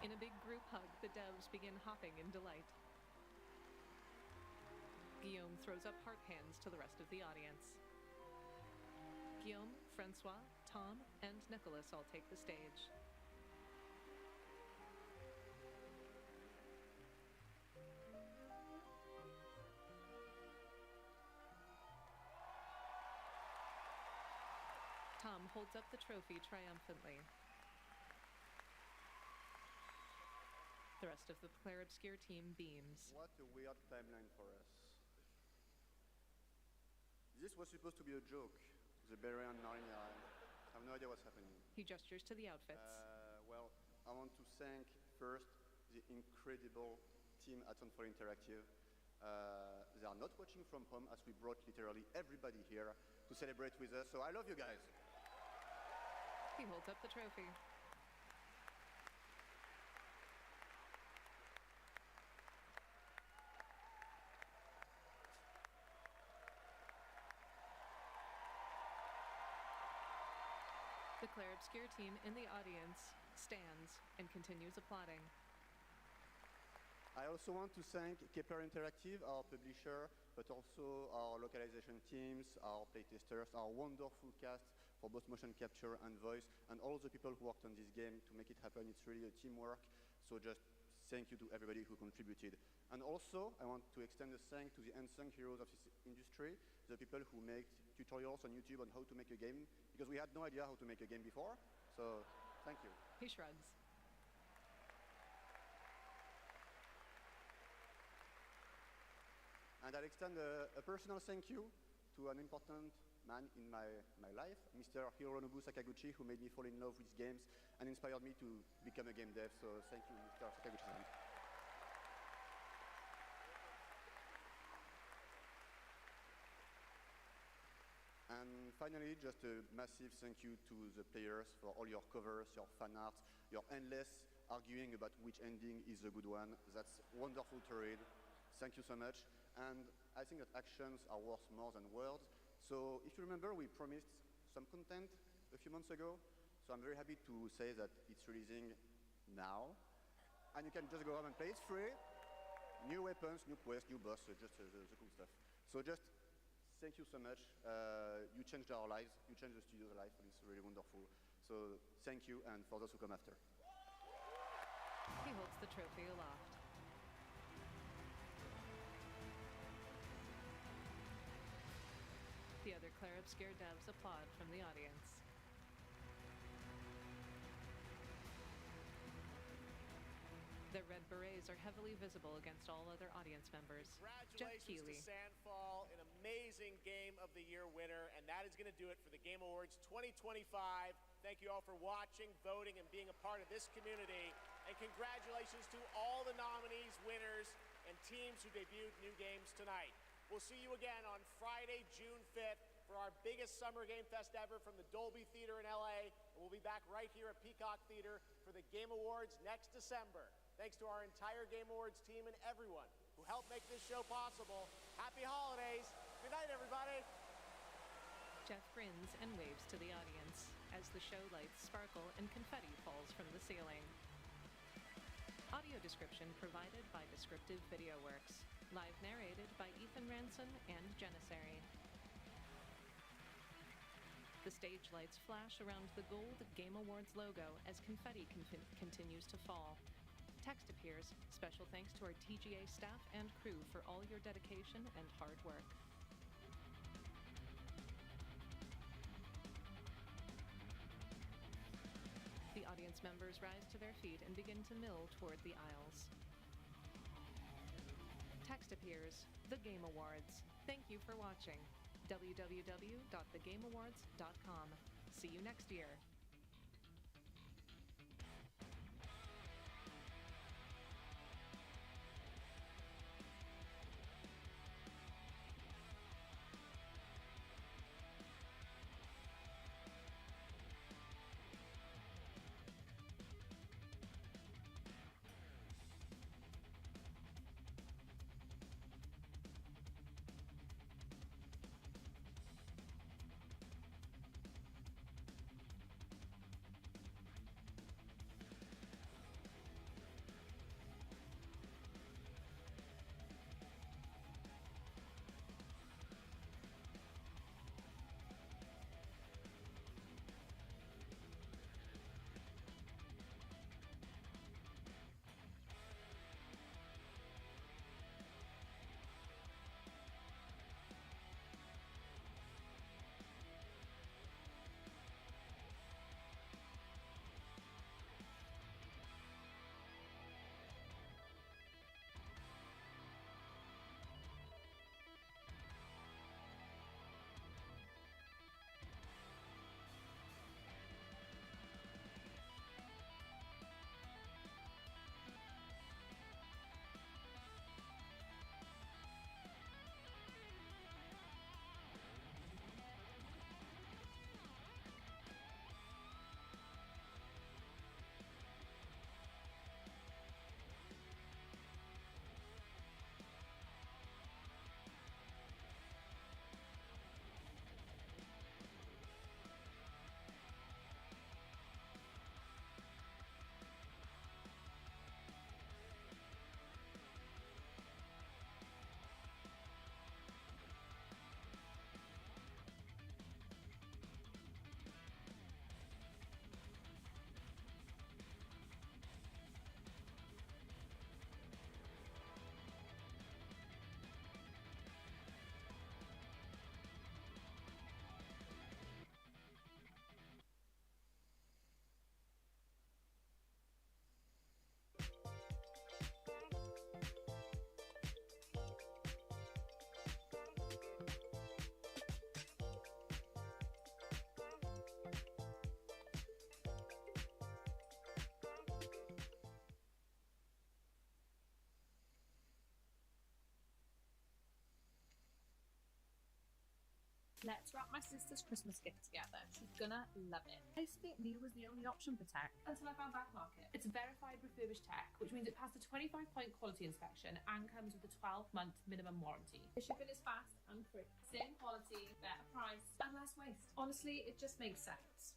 In a big group hug, the devs begin hopping in delight. Guillaume throws up heart hands to the rest of the audience. Guillaume, Francois, Tom, and Nicholas all take the stage. Tom holds up the trophy triumphantly. The rest of the Claire Obscure team beams. What a weird timeline for us. This was supposed to be a joke. The Beret and Narnia. I have no idea what's happening. He gestures to the outfits. Well, I want to thank first the incredible team at Soundfall Interactive. They are not watching from home as we brought literally everybody here to celebrate with us. So I love you guys. He holds up the trophy. The Claire Obscure team in the audience stands and continues applauding. I also want to thank Kepler Interactive, our publisher, but also our localization teams, our playtesters, our wonderful cast for both motion capture and voice, and all the people who worked on this game to make it happen. It's really a teamwork, so just thank you to everybody who contributed. And also, I want to extend a thank to the unsung heroes of this industry, the people who make tutorials on YouTube on how to make a game, because we had no idea how to make a game before, so thank you. He shrugs. And I'll extend a personal thank you to an important man in my life, Mr. Hironobu Sakaguchi, who made me fall in love with games and inspired me to become a game dev, so thank you, Mr. Sakaguchi-san. And finally, just a massive thank you to the players for all your covers, your fan art, your endless arguing about which ending is the good one. That's wonderful to read. Thank you so much. And I think that actions are worth more than words. So if you remember, we promised some content a few months ago. So I'm very happy to say that it's releasing now. And you can just go home and play. It's free. New weapons, new quests, new boss, just the cool stuff. So just thank you so much. You changed our lives. You changed the studio's life, and it's really wonderful. So thank you, and for those who come after. He holds the trophy aloft. The other Claire Obscure devs applaud from the audience. Their red berets are heavily visible against all other audience members. Geoff Keighley. Congratulations to Sandfall, an amazing Game of the Year winner, and that is going to do it for the Game Awards 2025. Thank you all for watching, voting, and being a part of this community. And congratulations to all the nominees, winners, and teams who debuted new games tonight. We'll see you again on Friday, June 5th for our biggest summer game fest ever from the Dolby Theater in LA. And we'll be back right here at Peacock Theater for the Game Awards next December. Thanks to our entire Game Awards team and everyone who helped make this show possible. Happy holidays. Good night, everybody. Geoff grins and waves to the audience as the show lights sparkle and confetti falls from the ceiling. Audio description provided by Descriptive Video Works. Live narrated by Ethan Ranson and Janissary. The stage lights flash around the gold Game Awards logo as confetti continues to fall. Text appears. Special thanks to our TGA staff and crew for all your dedication and hard work. The audience members rise to their feet and begin to mill toward the aisles. Text appears. The Game Awards. Thank you for watching. www.thegameawards.com. See you next year. Let's wrap my sister's Christmas gift together. She's gonna love it. I used to think Lidl was the only option for tech until I found Back Market. It's verified refurbished tech, which means it passed a 25-point quality inspection and comes with a 12-month minimum warranty. The shipping is fast and free. Same quality, better price, and less waste. Honestly, it just makes sense.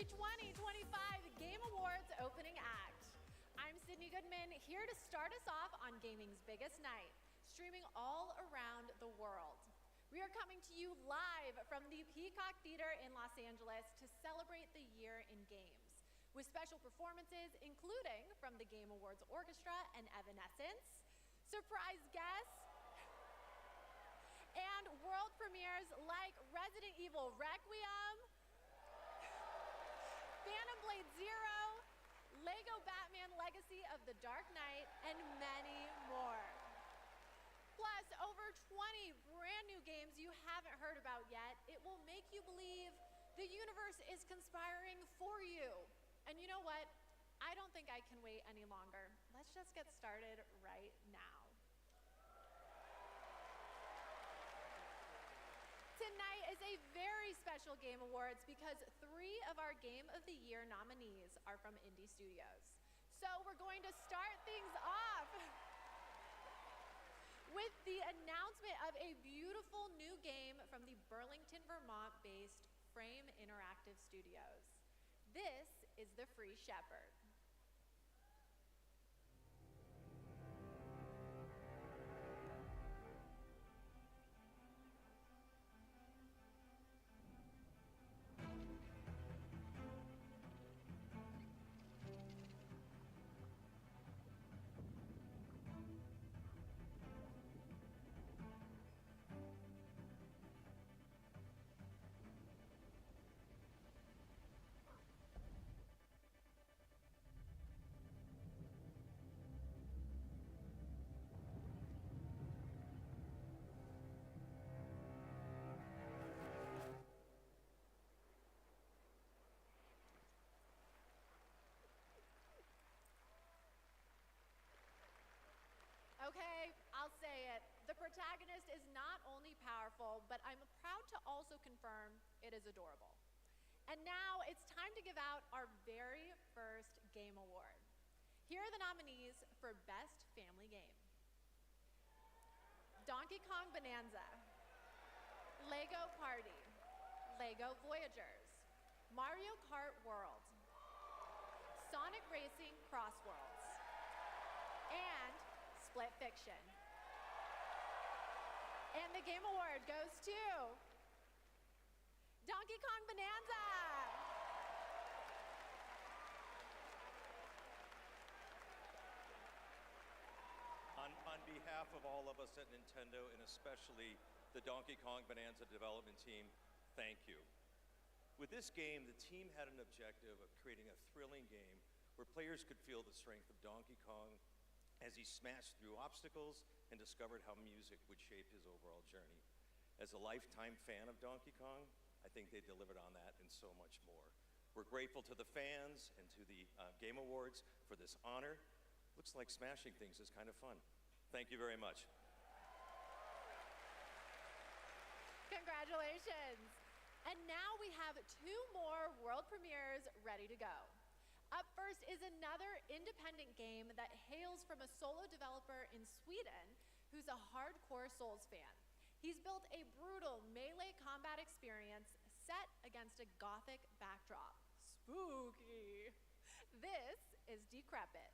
the 2025 Game Awards opening act. I'm Sydney Goodman, here to start us off on gaming's biggest night, streaming all around the world. We are coming to you live from the Peacock Theater in Los Angeles to celebrate the year in games, with special performances including from the Game Awards Orchestra and Evanescence, surprise guests, and world premieres like Resident Evil Requiem, Phantom Blade Zero, Lego Batman Legacy of the Dark Knight, and many more. Plus, over 20 brand new games you haven't heard about yet. It will make you believe the universe is conspiring for you. And you know what? I don't think I can wait any longer. Let's just get started right now. Tonight is a very special Game Awards because 3 of our Game of the Year nominees are from indie studios. So we're going to start things off with the announcement of a beautiful new game from the Burlington, Vermont-based Frame Interactive Studios. This is The Free Shepherd. Okay, I'll say it. The protagonist is not only powerful, but I'm proud to also confirm it is adorable. And now it's time to give out our very first Game Award. Here are the nominees for Best Family Game: Donkey Kong Bonanza, Lego Party, Lego Voyagers, Mario Kart World, Sonic Racing Cross Worlds, and Split Fiction. And the Game Award goes to Donkey Kong Bonanza. On behalf of all of us at Nintendo, and especially the Donkey Kong Bonanza development team, thank you. With this game, the team had an objective of creating a thrilling game where players could feel the strength of Donkey Kong as he smashed through obstacles and discovered how music would shape his overall journey. As a lifetime fan of Donkey Kong, I think they delivered on that and so much more. We're grateful to the fans and to the Game Awards for this honor. Looks like smashing things is kind of fun. Thank you very much. Congratulations. And now we have 2 more world premieres ready to go. Up first is another independent game that hails from a solo developer in Sweden who's a hardcore Souls fan. He's built a brutal melee combat experience set against a gothic backdrop. Spooky. This is Decrepit.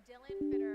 Dylan Fitter.